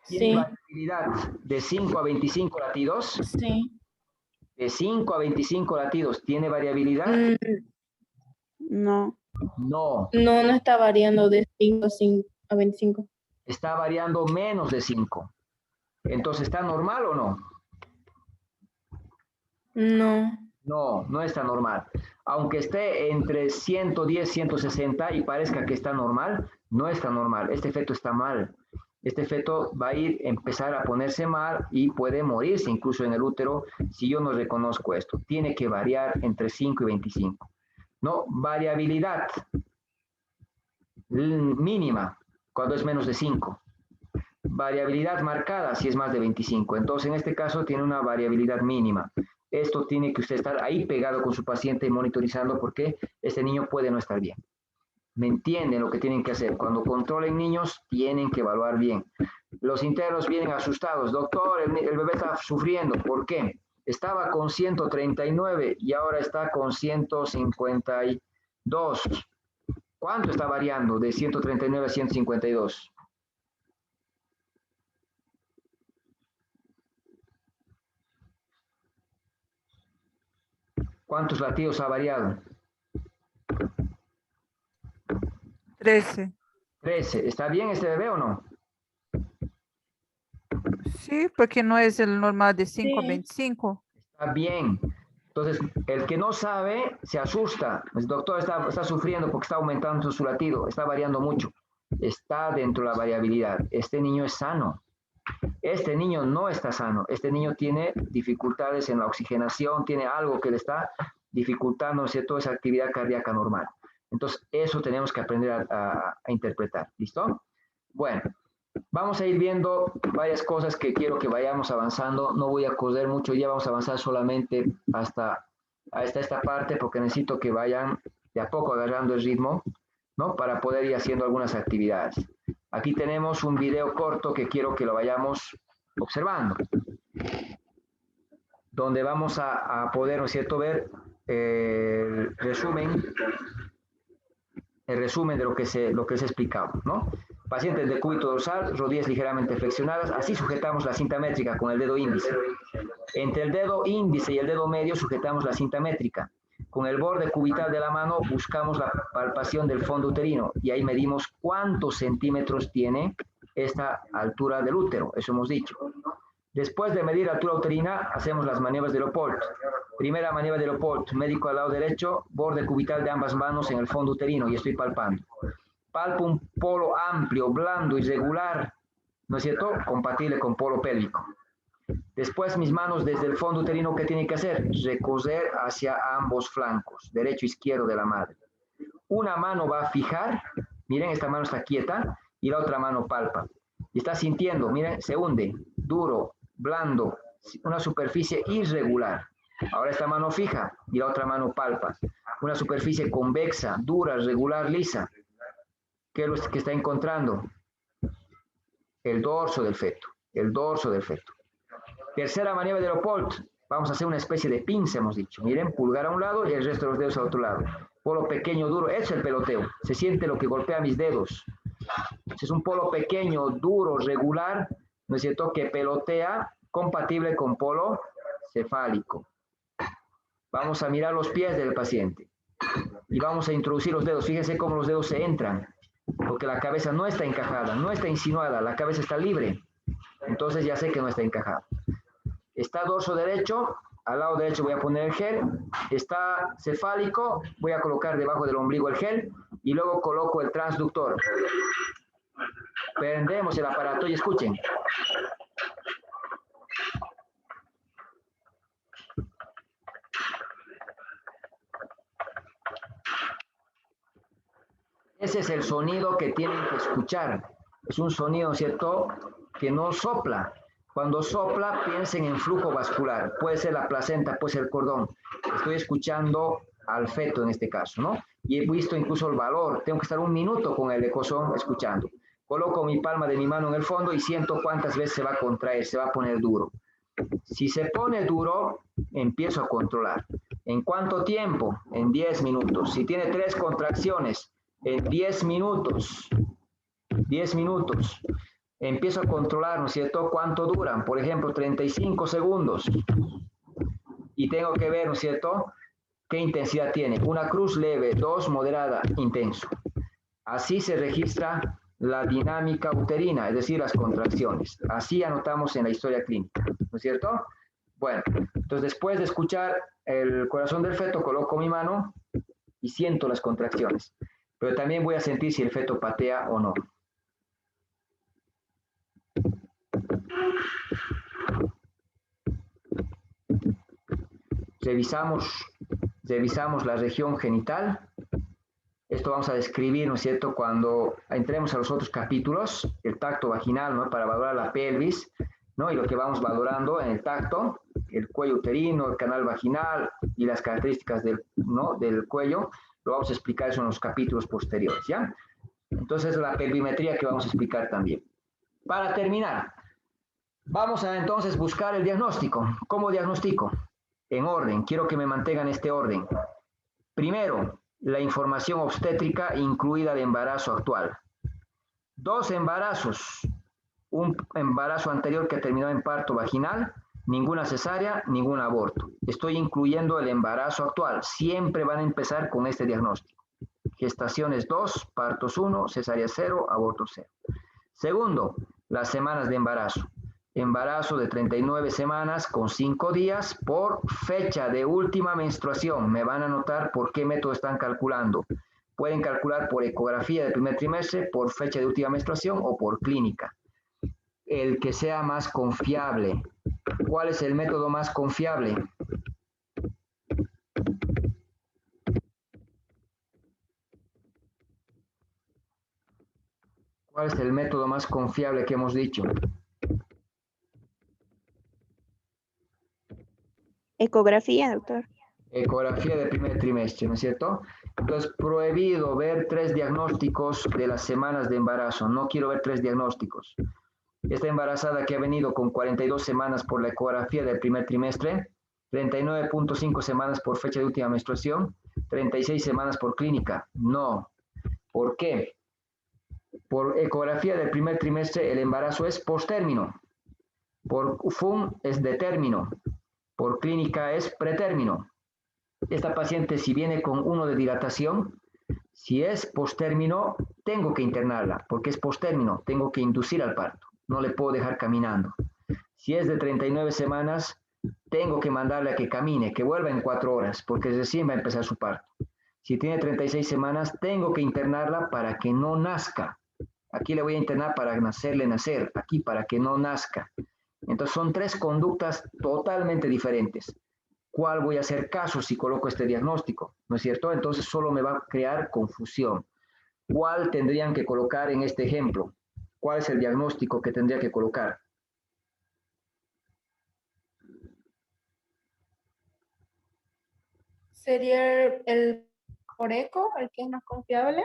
¿Tiene Sí, variabilidad de 5 a 25 latidos? sí. De 5 a 25 latidos, ¿tiene variabilidad? No. No, No, no está variando de 5 a 25. está variando menos de 5. Entonces, ¿está normal o no? No. No, no está normal. Aunque esté entre 110 y 160 y parezca que está normal, no está normal. Este feto está mal. Este feto va a empezar a ponerse mal y puede morirse incluso en el útero si yo no reconozco esto. Tiene que variar entre 5 y 25. No, variabilidad mínima cuando es menos de 5. Variabilidad marcada si es más de 25. Entonces, en este caso, tiene una variabilidad mínima. Esto tiene que usted estar ahí pegado con su paciente y monitorizando porque este niño puede no estar bien. ¿Me entienden lo que tienen que hacer? Cuando controlen niños, tienen que evaluar bien. Los internos vienen asustados. Doctor, el bebé está sufriendo. ¿Por qué? Estaba con 139 y ahora está con 152. ¿Cuánto está variando de 139 a 152? ¿Cuántos latidos ha variado? 13. 13. ¿Está bien este bebé o no? Sí, porque no es el normal de 5 a Sí. 25. Está bien. Entonces, el que no sabe se asusta. El doctor está sufriendo porque está aumentando su latido, está variando mucho. Está dentro de la variabilidad. Este niño es sano. Este niño no está sano. Este niño tiene dificultades en la oxigenación, tiene algo que le está dificultando, ¿cierto?, esa actividad cardíaca normal. Entonces, eso tenemos que aprender a interpretar. ¿Listo? Bueno, vamos a ir viendo varias cosas que quiero que vayamos avanzando. No voy a correr mucho, ya vamos a avanzar solamente hasta esta parte porque necesito que vayan de a poco agarrando el ritmo, ¿no? Para poder ir haciendo algunas actividades. Aquí tenemos un video corto que quiero que lo vayamos observando, donde vamos a poder, ¿no es cierto?, ver el resumen de lo que se ha explicado, ¿no? Pacientes de cúbito dorsal, rodillas ligeramente flexionadas, así sujetamos la cinta métrica con el dedo índice. Entre el dedo índice y el dedo medio sujetamos la cinta métrica. Con el borde cubital de la mano buscamos la palpación del fondo uterino y ahí medimos cuántos centímetros tiene esta altura del útero, eso hemos dicho. Después de medir la altura uterina, hacemos las maniobras de Leopold. Primera maniobra de Leopold, médico al lado derecho, borde cubital de ambas manos en el fondo uterino y estoy palpando. Palpo un polo amplio, blando, irregular, ¿no es cierto?, compatible con polo pélvico. Después mis manos desde el fondo uterino, ¿qué tienen que hacer? Recoger hacia ambos flancos, derecho e izquierdo de la madre. Una mano va a fijar, miren, esta mano está quieta, y la otra mano palpa. Y está sintiendo, miren, se hunde, duro, blando, una superficie irregular. Ahora esta mano fija y la otra mano palpa. Una superficie convexa, dura, regular, lisa. ¿Qué es lo que está encontrando? El dorso del feto, el dorso del feto. Tercera maniobra de Leopold. Vamos a hacer una especie de pinza, hemos dicho. Miren, pulgar a un lado y el resto de los dedos al otro lado. Polo pequeño, duro, eso es el peloteo. Se siente lo que golpea mis dedos. Es un polo pequeño, duro, regular, ¿no es cierto?, que pelotea, compatible con polo cefálico. Vamos a mirar los pies del paciente y vamos a introducir los dedos. Fíjense cómo los dedos se entran, porque la cabeza no está encajada, no está insinuada, la cabeza está libre. Entonces ya sé que no está encajada. Está dorso derecho, al lado derecho voy a poner el gel. Está cefálico, voy a colocar debajo del ombligo el gel y luego coloco el transductor. Prendemos el aparato y escuchen. Ese es el sonido que tienen que escuchar. Es un sonido, ¿cierto?, que no sopla. Cuando sopla, piensen en flujo vascular. Puede ser la placenta, puede ser el cordón. Estoy escuchando al feto en este caso, ¿no? Y he visto incluso el valor. Tengo que estar 1 minuto con el ecosón escuchando. Coloco mi palma de mi mano en el fondo y siento cuántas veces se va a contraer, se va a poner duro. Si se pone duro, empiezo a controlar. ¿En cuánto tiempo? En 10 minutos. Si tiene 3 contracciones, en 10 minutos. 10 minutos. Empiezo a controlar, ¿no es cierto?, cuánto duran. Por ejemplo, 35 segundos. Y tengo que ver, ¿no es cierto?, qué intensidad tiene. 1 cruz leve, 2 moderada, intenso. Así se registra la dinámica uterina, es decir, las contracciones. Así anotamos en la historia clínica, ¿no es cierto? Bueno, entonces después de escuchar el corazón del feto, coloco mi mano y siento las contracciones. Pero también voy a sentir si el feto patea o no. Revisamos la región genital. Esto vamos a describir, ¿no es cierto?, cuando entremos a los otros capítulos, el tacto vaginal, ¿no?, para valorar la pelvis, ¿no?, y lo que vamos valorando en el tacto, el cuello uterino, el canal vaginal y las características ¿no?, del cuello, lo vamos a explicar eso en los capítulos posteriores, ¿ya? Entonces, la pelvimetría que vamos a explicar también. Para terminar, vamos a entonces buscar el diagnóstico. ¿Cómo diagnostico? En orden, quiero que me mantengan este orden. Primero, la información obstétrica incluida de embarazo actual. 2 embarazos, un embarazo anterior que terminó en parto vaginal, ninguna cesárea, ningún aborto. Estoy incluyendo el embarazo actual. Siempre van a empezar con este diagnóstico. Gestaciones 2, partos 1, cesárea 0, aborto 0. Segundo, las semanas de embarazo. Embarazo de 39 semanas con 5 días por fecha de última menstruación. Me van a anotar por qué método están calculando. Pueden calcular por ecografía del primer trimestre, por fecha de última menstruación o por clínica. El que sea más confiable. ¿Cuál es el método más confiable? ¿Cuál es el método más confiable que hemos dicho? Ecografía, doctor. Ecografía del primer trimestre, ¿no es cierto? Entonces, prohibido ver 3 diagnósticos de las semanas de embarazo. No quiero ver 3 diagnósticos. Esta embarazada que ha venido con 42 semanas por la ecografía del primer trimestre, 39.5 semanas por fecha de última menstruación, 36 semanas por clínica. No. ¿Por qué? Por ecografía del primer trimestre el embarazo es postérmino. Por FUM es de término. Por clínica es pretérmino. Esta paciente, si viene con 1 de dilatación, si es postérmino, tengo que internarla, porque es postérmino, tengo que inducir al parto. No le puedo dejar caminando. Si es de 39 semanas, tengo que mandarle a que camine, que vuelva en 4 horas, porque recién va a empezar su parto. Si tiene 36 semanas, tengo que internarla para que no nazca. Aquí le voy a internar para hacerle nacer, aquí para que no nazca. Entonces son 3 conductas totalmente diferentes. ¿Cuál voy a hacer caso si coloco este diagnóstico? ¿No es cierto? Entonces solo me va a crear confusión. ¿Cuál tendrían que colocar en este ejemplo? ¿Cuál es el diagnóstico que tendría que colocar? ¿Sería el por eco, el que es más confiable?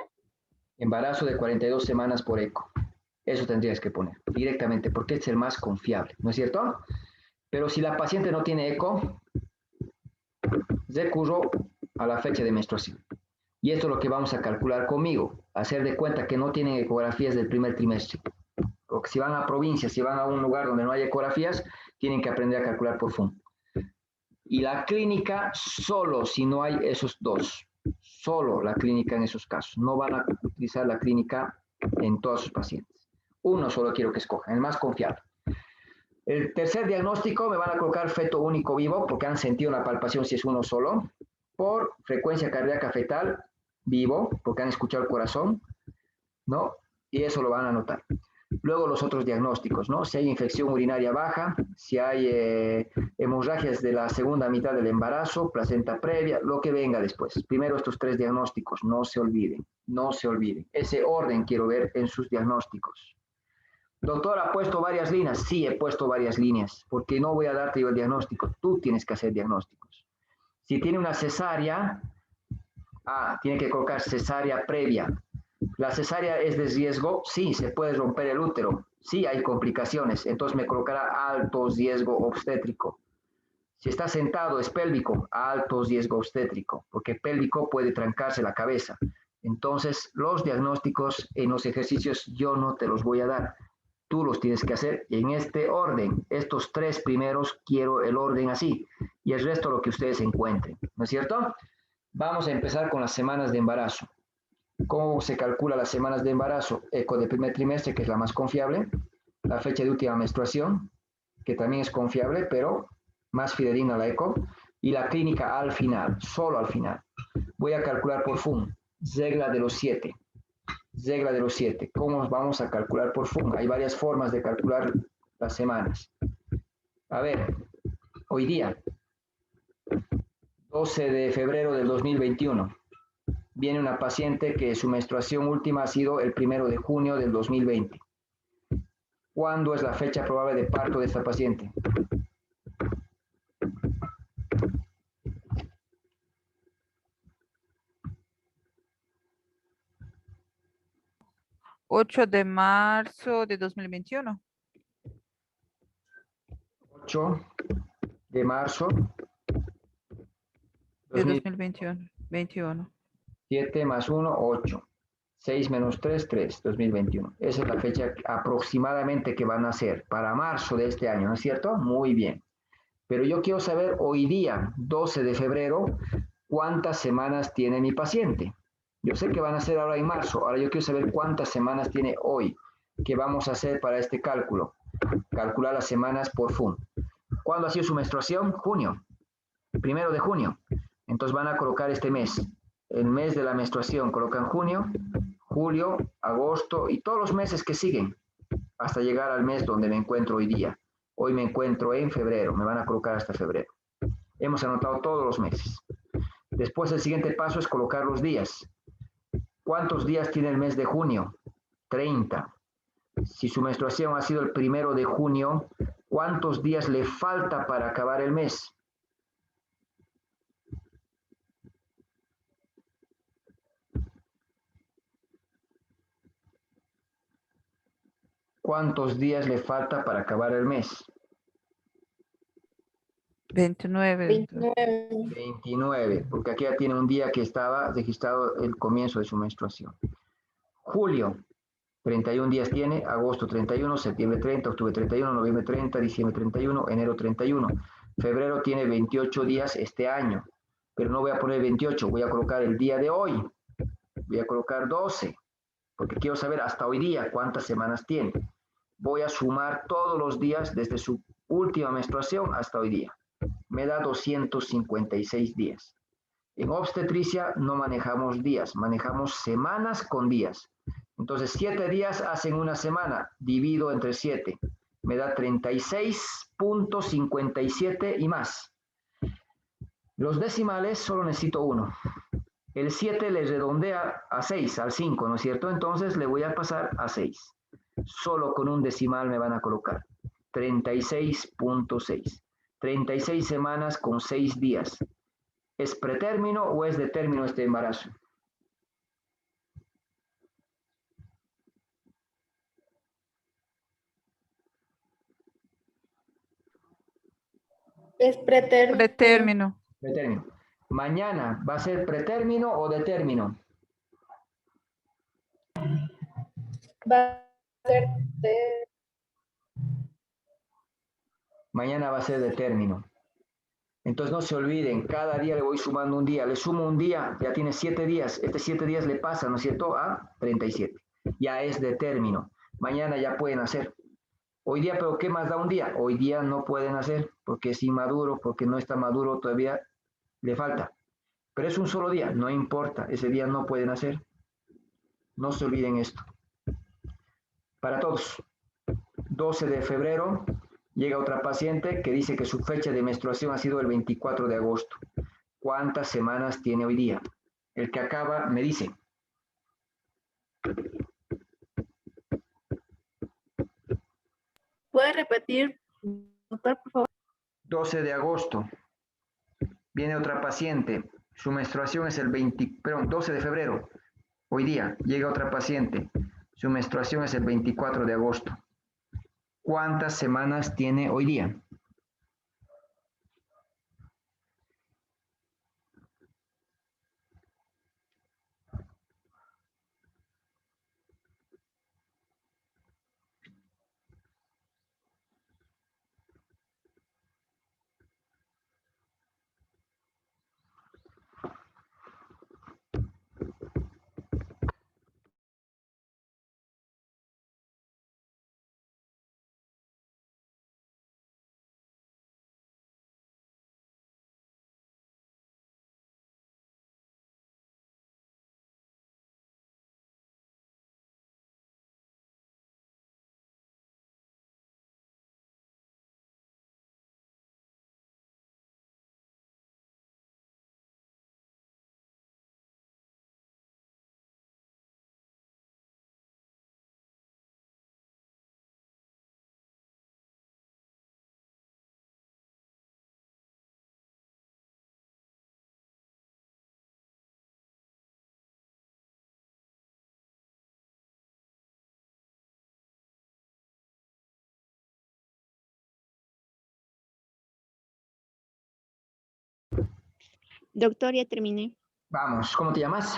Embarazo de 42 semanas por eco. Eso tendrías que poner directamente, porque es el más confiable, ¿no es cierto? Pero si la paciente no tiene eco, recurro a la fecha de menstruación. Y esto es lo que vamos a calcular conmigo. Hacer de cuenta que no tienen ecografías del primer trimestre. Porque si van a provincia, si van a un lugar donde no hay ecografías, tienen que aprender a calcular por FUM. Y la clínica solo si no hay esos 2. Solo la clínica en esos casos. No van a utilizar la clínica en todos sus pacientes. Uno solo quiero que escojan, el más confiable. El tercer diagnóstico me van a colocar feto único vivo porque han sentido una palpación si es uno solo. Por frecuencia cardíaca fetal vivo, porque han escuchado el corazón, ¿no? Y eso lo van a notar. Luego los otros diagnósticos, ¿no? Si hay infección urinaria baja, si hay hemorragias de la segunda mitad del embarazo, placenta previa, lo que venga después. Primero estos 3 diagnósticos, no se olviden, no se olviden. Ese orden quiero ver en sus diagnósticos. Doctor, ¿ha puesto varias líneas? Sí, he puesto varias líneas, porque no voy a darte yo el diagnóstico, tú tienes que hacer diagnósticos. Si tiene una cesárea, tiene que colocar cesárea previa. ¿La cesárea es de riesgo? Sí, se puede romper el útero. Sí, hay complicaciones. Entonces me colocará alto riesgo obstétrico. Si está sentado, es pélvico, alto riesgo obstétrico, porque pélvico puede trancarse la cabeza. Entonces, los diagnósticos en los ejercicios yo no te los voy a dar. Tú los tienes que hacer en este orden. Estos 3 primeros quiero el orden así. Y el resto lo que ustedes encuentren. ¿No es cierto? Vamos a empezar con las semanas de embarazo. ¿Cómo se calcula las semanas de embarazo? Eco de primer trimestre, que es la más confiable. La fecha de última menstruación, que también es confiable, pero más fidedigna la eco. Y la clínica al final, solo al final. Voy a calcular por FUN. Regla de los 7. Regla de los 7. ¿Cómo vamos a calcular por FUN? Hay varias formas de calcular las semanas. A ver, hoy día, 12 de febrero del 2021. Viene una paciente que su menstruación última ha sido el 1 de junio del 2020. ¿Cuándo es la fecha probable de parto de esta paciente? ¿8 de marzo de 2021? 8 de marzo De 2021. 7 más 1, 8. 6 menos 3, 3, 2021. Esa es la fecha aproximadamente que van a ser para marzo de este año, ¿no es cierto? Muy bien. Pero yo quiero saber hoy día, 12 de febrero, cuántas semanas tiene mi paciente. Yo sé que van a ser ahora en marzo. Ahora yo quiero saber cuántas semanas tiene hoy. ¿Qué vamos a hacer para este cálculo? Calcular las semanas por FUN. ¿Cuándo ha sido su menstruación? Junio. 1 de junio. Entonces van a colocar este mes. El mes de la menstruación colocan junio, julio, agosto y todos los meses que siguen hasta llegar al mes donde me encuentro hoy día. Hoy me encuentro en febrero, me van a colocar hasta febrero. Hemos anotado todos los meses. Después el siguiente paso es colocar los días. ¿Cuántos días tiene el mes de junio? 30. Si su menstruación ha sido el 1 de junio, ¿cuántos días le falta para acabar el mes? ¿Cuántos días le falta para acabar el mes? 29. 29. 29, porque aquí ya tiene un día que estaba registrado el comienzo de su menstruación. Julio, 31 días tiene, agosto 31, septiembre 30, octubre 31, noviembre 30, diciembre 31, enero 31. Febrero tiene 28 días este año, pero no voy a poner 28, voy a colocar el día de hoy. Voy a colocar 12, porque quiero saber hasta hoy día cuántas semanas tiene. Voy a sumar todos los días desde su última menstruación hasta hoy día. Me da 256 días. En obstetricia no manejamos días, manejamos semanas con días. Entonces, 7 días hacen una semana, divido entre 7. Me da 36.57 y más. Los decimales solo necesito uno. El 7 le redondea a 6, al 5, ¿no es cierto? Entonces le voy a pasar a 6. Solo con un decimal me van a colocar. 36.6. 36 semanas con 6 días. ¿Es pretérmino o es de término este embarazo? Es pretérmino. Pretérmino. Pretérmino. Mañana, ¿va a ser pretérmino o de término? Va a ser Mañana va a ser de término. Entonces no se olviden, cada día le voy sumando un día. Le sumo un día, ya tiene 7 días. Este 7 días le pasa, ¿no es cierto? A 37. Ya es de término. Mañana ya pueden hacer. Hoy día, ¿pero qué más da un día? Hoy día no pueden hacer porque es inmaduro, porque no está maduro todavía, le falta. Pero es un solo día, no importa, ese día no pueden hacer. No se olviden esto. Para todos, 12 de febrero llega otra paciente que dice que su fecha de menstruación ha sido el 24 de agosto. ¿Cuántas semanas tiene hoy día? El que acaba me dice. ¿Puede repetir, doctor, por favor? 12 de agosto. Viene otra paciente. Su menstruación es el 12 de febrero. Hoy día llega otra paciente. Su menstruación es el 24 de agosto. ¿Cuántas semanas tiene hoy día? Doctor, ya terminé. Vamos, ¿cómo te llamas?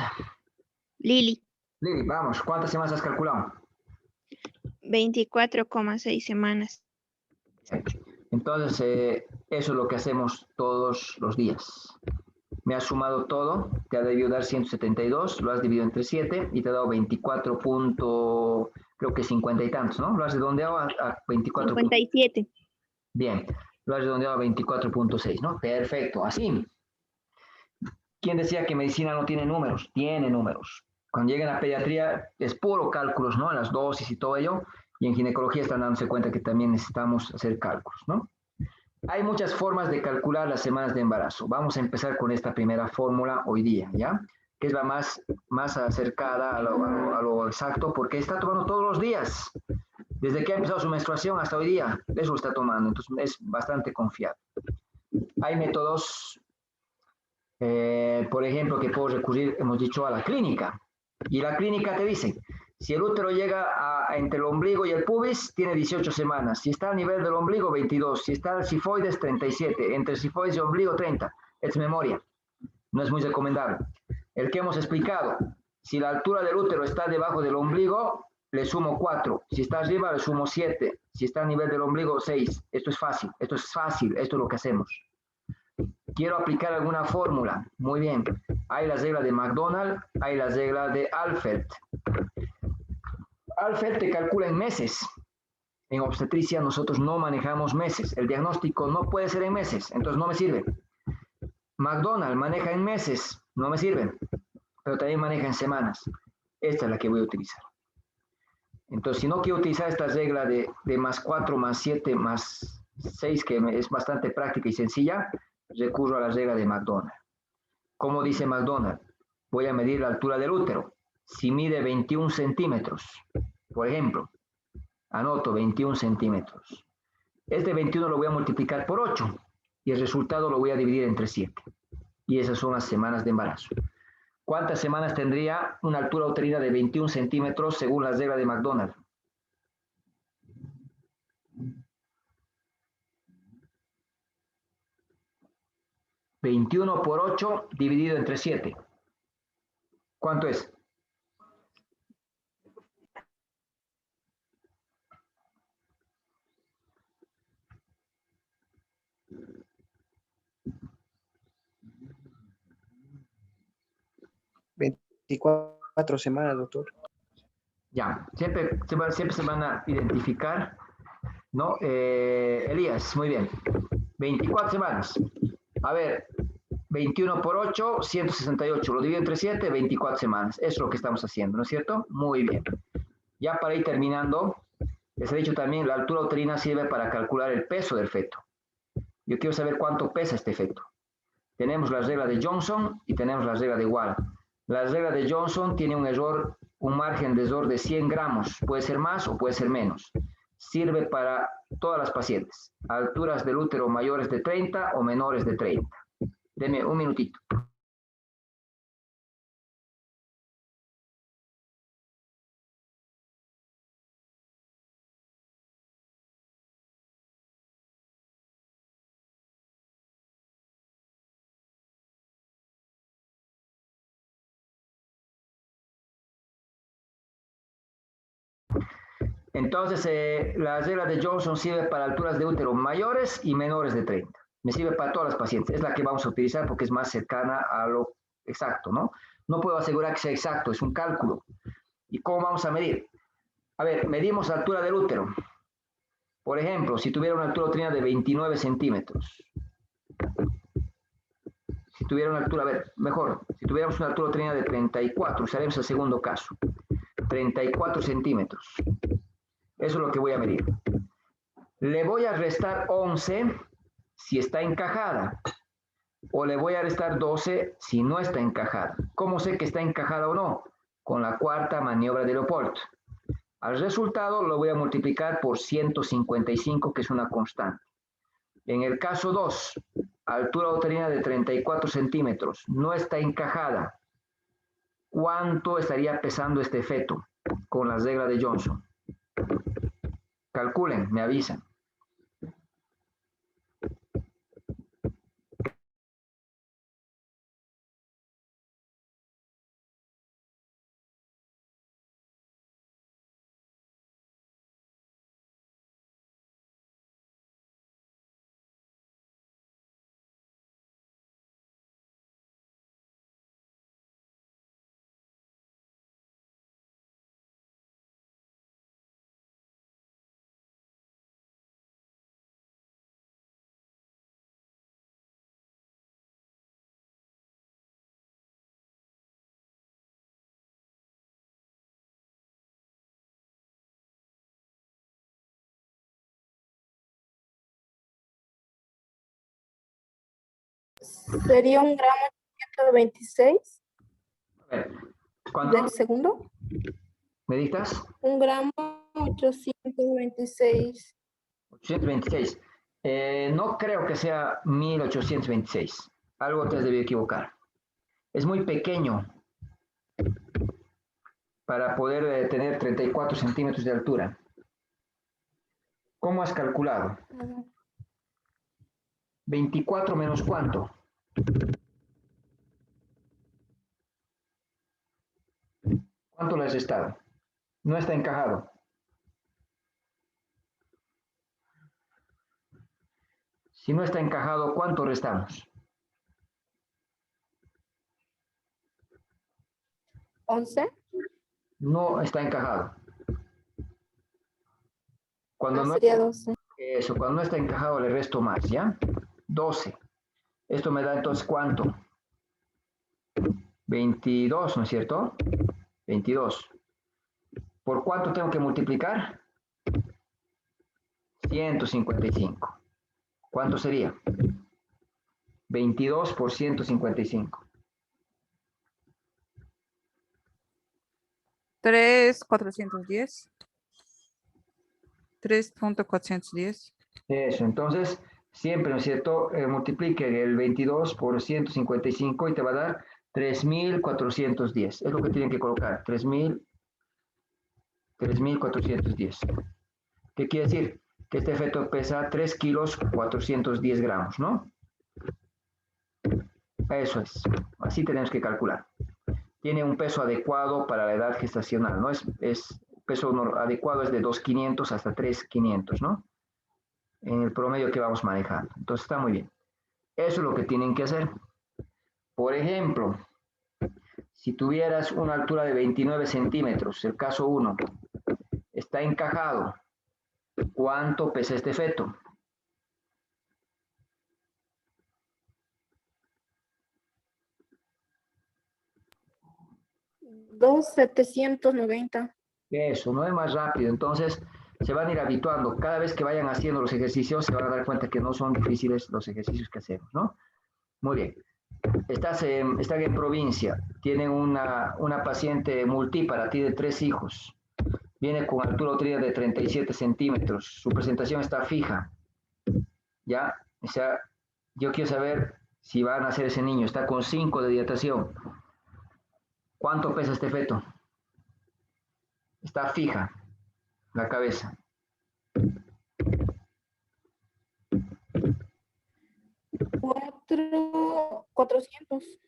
Lili, Lili, vamos, ¿cuántas semanas has calculado? 24,6 semanas. Entonces, eso es lo que hacemos todos los días. Me has sumado todo, te ha debido dar 172, lo has dividido entre 7 y te ha dado 24 creo que 50 y tantos, ¿no? Lo has redondeado a 24. 57. Bien, lo has redondeado a 24.6, ¿no? Perfecto, así. ¿Quién decía que medicina no tiene números? Tiene números. Cuando lleguen a pediatría es puro cálculos, ¿no? Las dosis y todo ello. Y en ginecología están dándose cuenta que también necesitamos hacer cálculos, ¿no? Hay muchas formas de calcular las semanas de embarazo. Vamos a empezar con esta primera fórmula hoy día, ¿ya? Que es la más acercada a lo exacto, porque está tomando todos los días. Desde que ha empezado su menstruación hasta hoy día, eso lo está tomando. Entonces es bastante confiable. Hay métodos, por ejemplo, que puedo recurrir, hemos dicho, a la clínica. Y la clínica te dice, si el útero llega entre el ombligo y el pubis, tiene 18 semanas. Si está a nivel del ombligo, 22. Si está al sifoides, 37. Entre el sifoides y el ombligo, 30. Es memoria. No es muy recomendable. El que hemos explicado, si la altura del útero está debajo del ombligo, le sumo 4. Si está arriba, le sumo 7. Si está a nivel del ombligo, 6. Esto es fácil. Esto es lo que hacemos. Quiero aplicar alguna fórmula. Muy bien. Hay la regla de McDonald, hay la regla de Alfeld. Alfeld te calcula en meses. En obstetricia nosotros no manejamos meses. El diagnóstico no puede ser en meses, entonces no me sirve. McDonald maneja en meses, no me sirven, pero también maneja en semanas. Esta es la que voy a utilizar. Entonces, si no quiero utilizar esta regla de más 4, más 7, más 6, que es bastante práctica y sencilla, recurro a la regla de McDonald. ¿Cómo dice McDonald? Voy a medir la altura del útero. Si mide 21 centímetros, por ejemplo, anoto 21 centímetros. Este 21 lo voy a multiplicar por 8 y el resultado lo voy a dividir entre 7. Y esas son las semanas de embarazo. ¿Cuántas semanas tendría una altura uterina de 21 centímetros según la regla de McDonald? ¿21 por 8 dividido entre 7? ¿Cuánto es? ¿24 semanas, doctor? Ya, siempre se van a identificar, ¿no? Elías, muy bien. 24 semanas. A ver, 21 por 8, 168. Lo divido entre 7, 24 semanas. Eso es lo que estamos haciendo, ¿no es cierto? Muy bien. Ya para ir terminando, les he dicho también, la altura uterina sirve para calcular el peso del feto. Yo quiero saber cuánto pesa este feto. Tenemos la regla de Johnson y tenemos la regla de Wahl. La regla de Johnson tiene un error, un margen de error de 100 gramos. Puede ser más o puede ser menos. Sirve para todas las pacientes. Alturas del útero mayores de 30 o menores de 30. Deme un minutito. Entonces, la regla de Johnson sirve para alturas de útero mayores y menores de 30. Me sirve para todas las pacientes. Es la que vamos a utilizar porque es más cercana a lo exacto, ¿no? No puedo asegurar que sea exacto, es un cálculo. ¿Y cómo vamos a medir? A ver, medimos la altura del útero. Por ejemplo, si tuviera una altura uterina de 29 centímetros. Si tuviera una altura, a ver, mejor, si tuviéramos una altura uterina de 34, usaremos el segundo caso. 34 centímetros. Eso es lo que voy a medir. Le voy a restar 11 si está encajada. O le voy a restar 12 si no está encajada. ¿Cómo sé que está encajada o no? Con la cuarta maniobra de Leopold. Al resultado lo voy a multiplicar por 155, que es una constante. En el caso 2, altura uterina de 34 centímetros, no está encajada. ¿Cuánto estaría pesando este feto con la regla de Johnson? Calculen, me avisan. Sería 1 gramo 126 A ver, ¿cuánto? del segundo. ¿Me dictas? 1 gramo 826. 826. No creo que sea 1826. Algo te has debido equivocar. Es muy pequeño para poder tener 34 centímetros de altura. ¿Cómo has calculado? 24 menos ¿cuánto? ¿Cuánto le has restado? No está encajado. Si no está encajado, ¿cuánto restamos? 11. No está encajado. Cuando no, Sería 12. eso, cuando no está encajado le resto más, ¿ya? 12. Esto me da entonces ¿cuánto? 22, ¿no es cierto? 22. ¿Por cuánto tengo que multiplicar? 155. ¿Cuánto sería? 22 por 155. 3.410. 3.410. Eso, entonces, siempre, ¿no es cierto? Multiplique el 22 por 155 y te va a dar 3.410. Es lo que tienen que colocar, 3.410. ¿Qué quiere decir? Que este feto pesa 3 kilos 410 gramos, ¿no? Eso es. Así tenemos que calcular. Tiene un peso adecuado para la edad gestacional, ¿no? Peso adecuado es de 2.500 hasta 3.500, ¿no? En el promedio que vamos manejando. Entonces está muy bien. Eso es lo que tienen que hacer. Por ejemplo, si tuvieras una altura de 29 centímetros, el caso 1, está encajado. ¿Cuánto pesa este feto? 2,790. Eso, no es más rápido. Entonces, se van a ir habituando. Cada vez que vayan haciendo los ejercicios, se van a dar cuenta que no son difíciles los ejercicios que hacemos, ¿no? Muy bien. Están en provincia. Tienen una paciente multípara, tiene 3 hijos. Viene con altura uterina de 37 centímetros. Su presentación está fija. ¿Ya? O sea, yo quiero saber si va a nacer ese niño. Está con 5 de dilatación. ¿Cuánto pesa este feto? Está fija la cabeza. 400.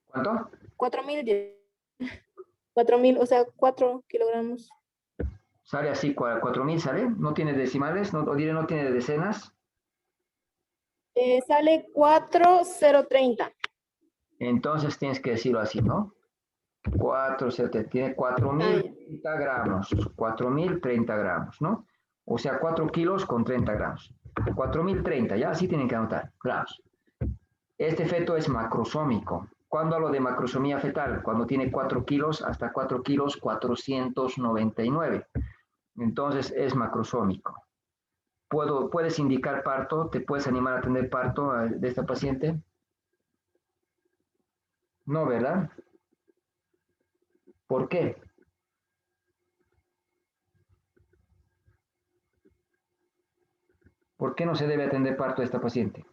¿Cuánto? 4,000, o sea, 4 kilogramos. Sale así, 4.000 sale. ¿No tiene decimales? ¿No, o diré, no tiene decenas? Sale 4,030. Entonces tienes que decirlo así, ¿no? 4,030. Tiene 4.030 gramos. 4.030 gramos, ¿no? O sea, 4 kilos con 30 gramos. 4.030, ya así tienen que anotar, gramos. Este feto es macrosómico. ¿Cuándo hablo de macrosomía fetal? Cuando tiene 4 kilos hasta 4 kilos 499. Entonces es macrosómico. ¿Puedes indicar parto? ¿Te puedes animar a tener parto de esta paciente? No, ¿verdad? ¿Por qué? ¿Por qué no se debe atender parto de esta paciente?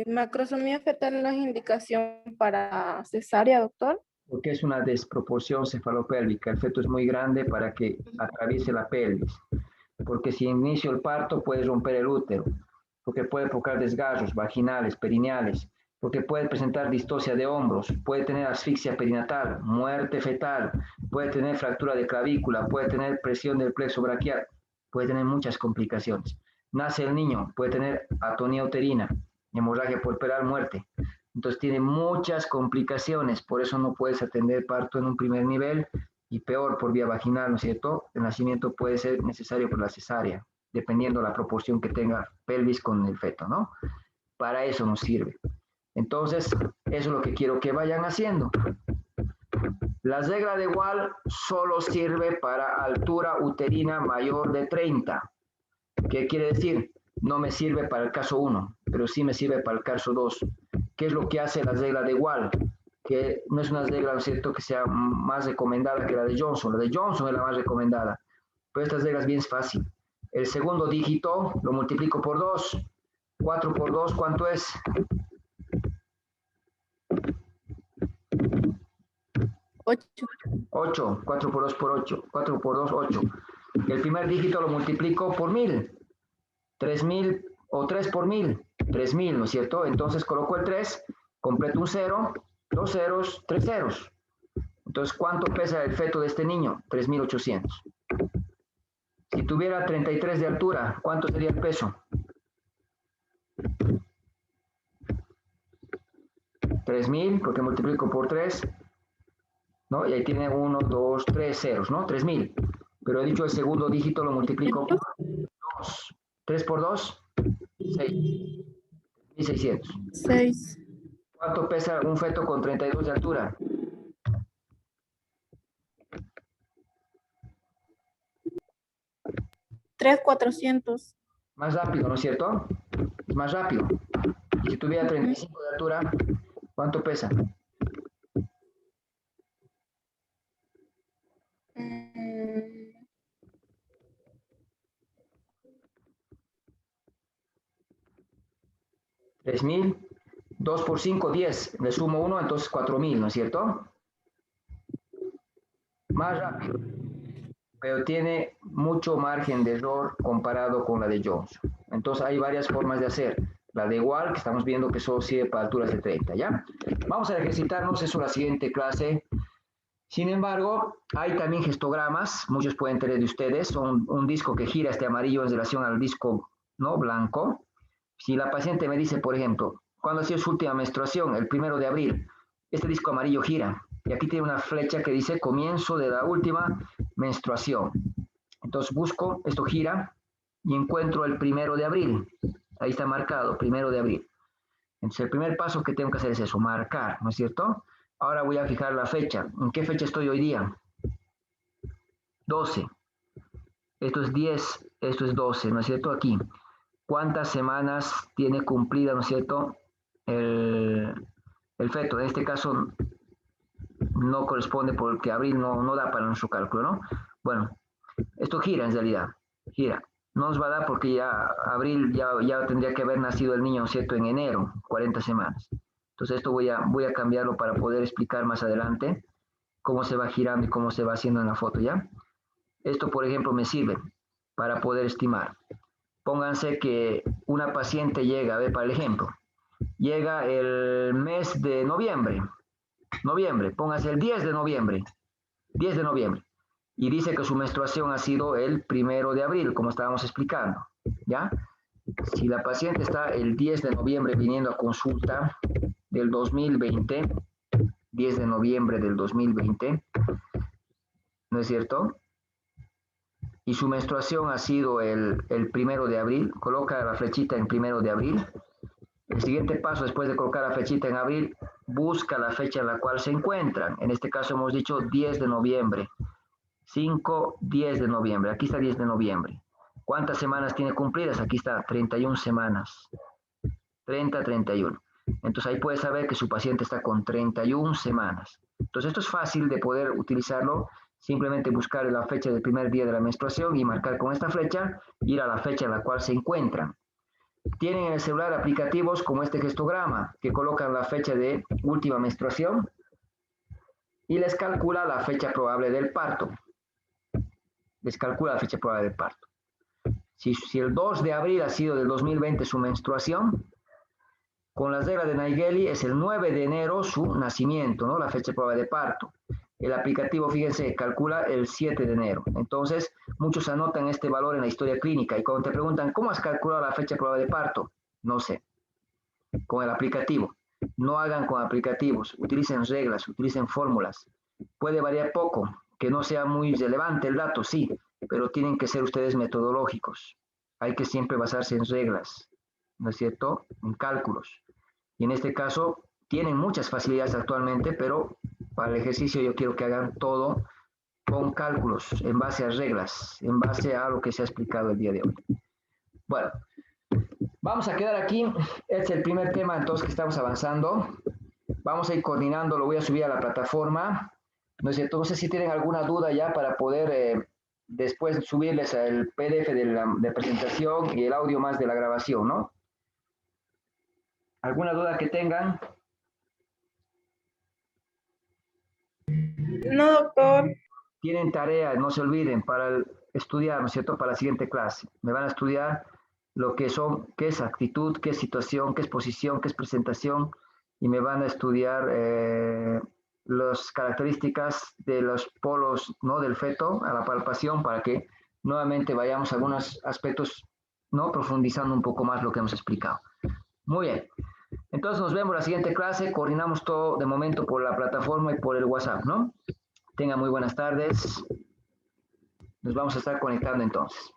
Macrosomía fetal no es indicación para cesárea, doctor. Porque es una desproporción cefalopélvica. El feto es muy grande para que atraviese la pelvis. Porque si inicio el parto puede romper el útero. Porque puede provocar desgarros vaginales, perineales. Porque puede presentar distocia de hombros. Puede tener asfixia perinatal, muerte fetal. Puede tener fractura de clavícula. Puede tener presión del plexo braquial. Puede tener muchas complicaciones. Nace el niño, puede tener atonía uterina, hemorragia puerperal, muerte. Entonces tiene muchas complicaciones, por eso no puedes atender parto en un primer nivel y peor por vía vaginal, ¿no es cierto? El nacimiento puede ser necesario por la cesárea, dependiendo la proporción que tenga pelvis con el feto, ¿no? Para eso nos sirve. Entonces, eso es lo que quiero que vayan haciendo. La regla de Wall solo sirve para altura uterina mayor de 30. ¿Qué quiere decir? No me sirve para el caso 1, pero sí me sirve para el caso 2. ¿Qué es lo que hace la regla de Wall? Que no es una regla, ¿no es cierto?, que sea más recomendada que la de Johnson. La de Johnson es la más recomendada. Pero esta regla es bien fácil. El segundo dígito lo multiplico por 2. 4 por 2, ¿cuánto es? 8. 4 por 2 por 8. 4 por 2, 8. El primer dígito lo multiplico por 1000. 3.000 o 3 por 1000. 3.000, ¿no es cierto? Entonces coloco el 3, completo un 0, 2 ceros, 3 ceros. Entonces, ¿cuánto pesa el feto de este niño? 3.800. Si tuviera 33 de altura, ¿cuánto sería el peso? 3.000, porque multiplico por 3, ¿no? Y ahí tiene 1, 2, 3 ceros, ¿no? 3.000. Pero he dicho el segundo dígito lo multiplico por 2. 3 por 2, 6. 1.600. 6. ¿Cuánto pesa un feto con 32 de altura? 3,400. Más rápido, ¿no es cierto? Es más rápido. Y si tuviera 35 de altura, ¿cuánto pesa? Mm, 3.000. 2 por 5, 10. Le sumo 1, entonces 4.000, ¿no es cierto? Más rápido. Pero tiene mucho margen de error comparado con la de Johnson. Entonces hay varias formas de hacer. La de igual, que estamos viendo que solo sirve para alturas de 30, ¿ya? Vamos a ejercitarnos eso en la siguiente clase. Sin embargo, hay también gestogramas, muchos pueden tener de ustedes, son un disco que gira este amarillo en relación al disco, ¿no?, blanco. Si la paciente me dice, por ejemplo, ¿cuándo ha sido su última menstruación? El 1 de abril. Este disco amarillo gira. Y aquí tiene una flecha que dice comienzo de la última menstruación. Entonces busco, esto gira, y encuentro el 1 de abril. Ahí está marcado, 1 de abril. Entonces, el primer paso que tengo que hacer es eso, marcar, ¿no es cierto? Ahora voy a fijar la fecha. ¿En qué fecha estoy hoy día? 12. Esto es 10, esto es 12, ¿no es cierto? Aquí. ¿Cuántas semanas tiene cumplida, ¿no es cierto? El feto. En este caso no corresponde porque abril no da para nuestro cálculo, ¿no? Bueno, esto gira en realidad, gira. No nos va a dar porque ya abril ya tendría que haber nacido el niño, ¿no es cierto? En enero, 40 semanas. Entonces esto voy a cambiarlo para poder explicar más adelante cómo se va girando y cómo se va haciendo en la foto, ¿ya? Esto, por ejemplo, me sirve para poder estimar. Pónganse que una paciente llega, a ver, para el ejemplo, llega el mes de noviembre, pónganse el 10 de noviembre, y dice que su menstruación ha sido el 1 de abril, como estábamos explicando, ¿ya? Si la paciente está el 10 de noviembre viniendo a consulta del 2020, 10 de noviembre del 2020, ¿no es cierto? Y su menstruación ha sido el 1 de abril, coloca la flechita en 1 de abril. El siguiente paso, después de colocar la flechita en abril, busca la fecha en la cual se encuentran. En este caso hemos dicho 10 de noviembre. 5, 10 de noviembre. Aquí está 10 de noviembre. ¿Cuántas semanas tiene cumplidas? Aquí está 31 semanas. 30, 31. Entonces ahí puede saber que su paciente está con 31 semanas. Entonces esto es fácil de poder utilizarlo. Simplemente buscar la fecha del primer día de la menstruación y marcar con esta flecha, ir a la fecha en la cual se encuentran. Tienen en el celular aplicativos como este gestograma, que colocan la fecha de última menstruación y les calcula la fecha probable del parto. Si el 2 de abril ha sido del 2020 su menstruación, con las reglas de Naegeli es el 9 de enero su nacimiento, ¿no? La fecha probable de parto. El aplicativo, fíjense, calcula el 7 de enero. Entonces, muchos anotan este valor en la historia clínica y cuando te preguntan, ¿cómo has calculado la fecha probable de parto? No sé. Con el aplicativo. No hagan con aplicativos. Utilicen reglas, utilicen fórmulas. Puede variar poco, que no sea muy relevante el dato, sí, pero tienen que ser ustedes metodológicos. Hay que siempre basarse en reglas, ¿no es cierto? En cálculos. Y en este caso, tienen muchas facilidades actualmente, pero para el ejercicio yo quiero que hagan todo con cálculos, en base a reglas, en base a lo que se ha explicado el día de hoy. Bueno, vamos a quedar aquí. Este es el primer tema entonces que estamos avanzando. Vamos a ir coordinando, lo voy a subir a la plataforma. No es cierto, no sé si tienen alguna duda ya para poder después subirles el PDF de presentación y el audio más de la grabación, ¿no? ¿Alguna duda que tengan? No, doctor. Tienen tarea, no se olviden, para estudiar, ¿no es cierto? Para la siguiente clase. Me van a estudiar lo que son, qué es actitud, qué es situación, qué es posición, qué es presentación, y me van a estudiar las características de los polos, ¿no? Del feto a la palpación para que nuevamente vayamos a algunos aspectos, ¿no? Profundizando un poco más lo que hemos explicado. Muy bien. Entonces nos vemos en la siguiente clase. Coordinamos todo de momento por la plataforma y por el WhatsApp, ¿no? Tengan muy buenas tardes. Nos vamos a estar conectando entonces.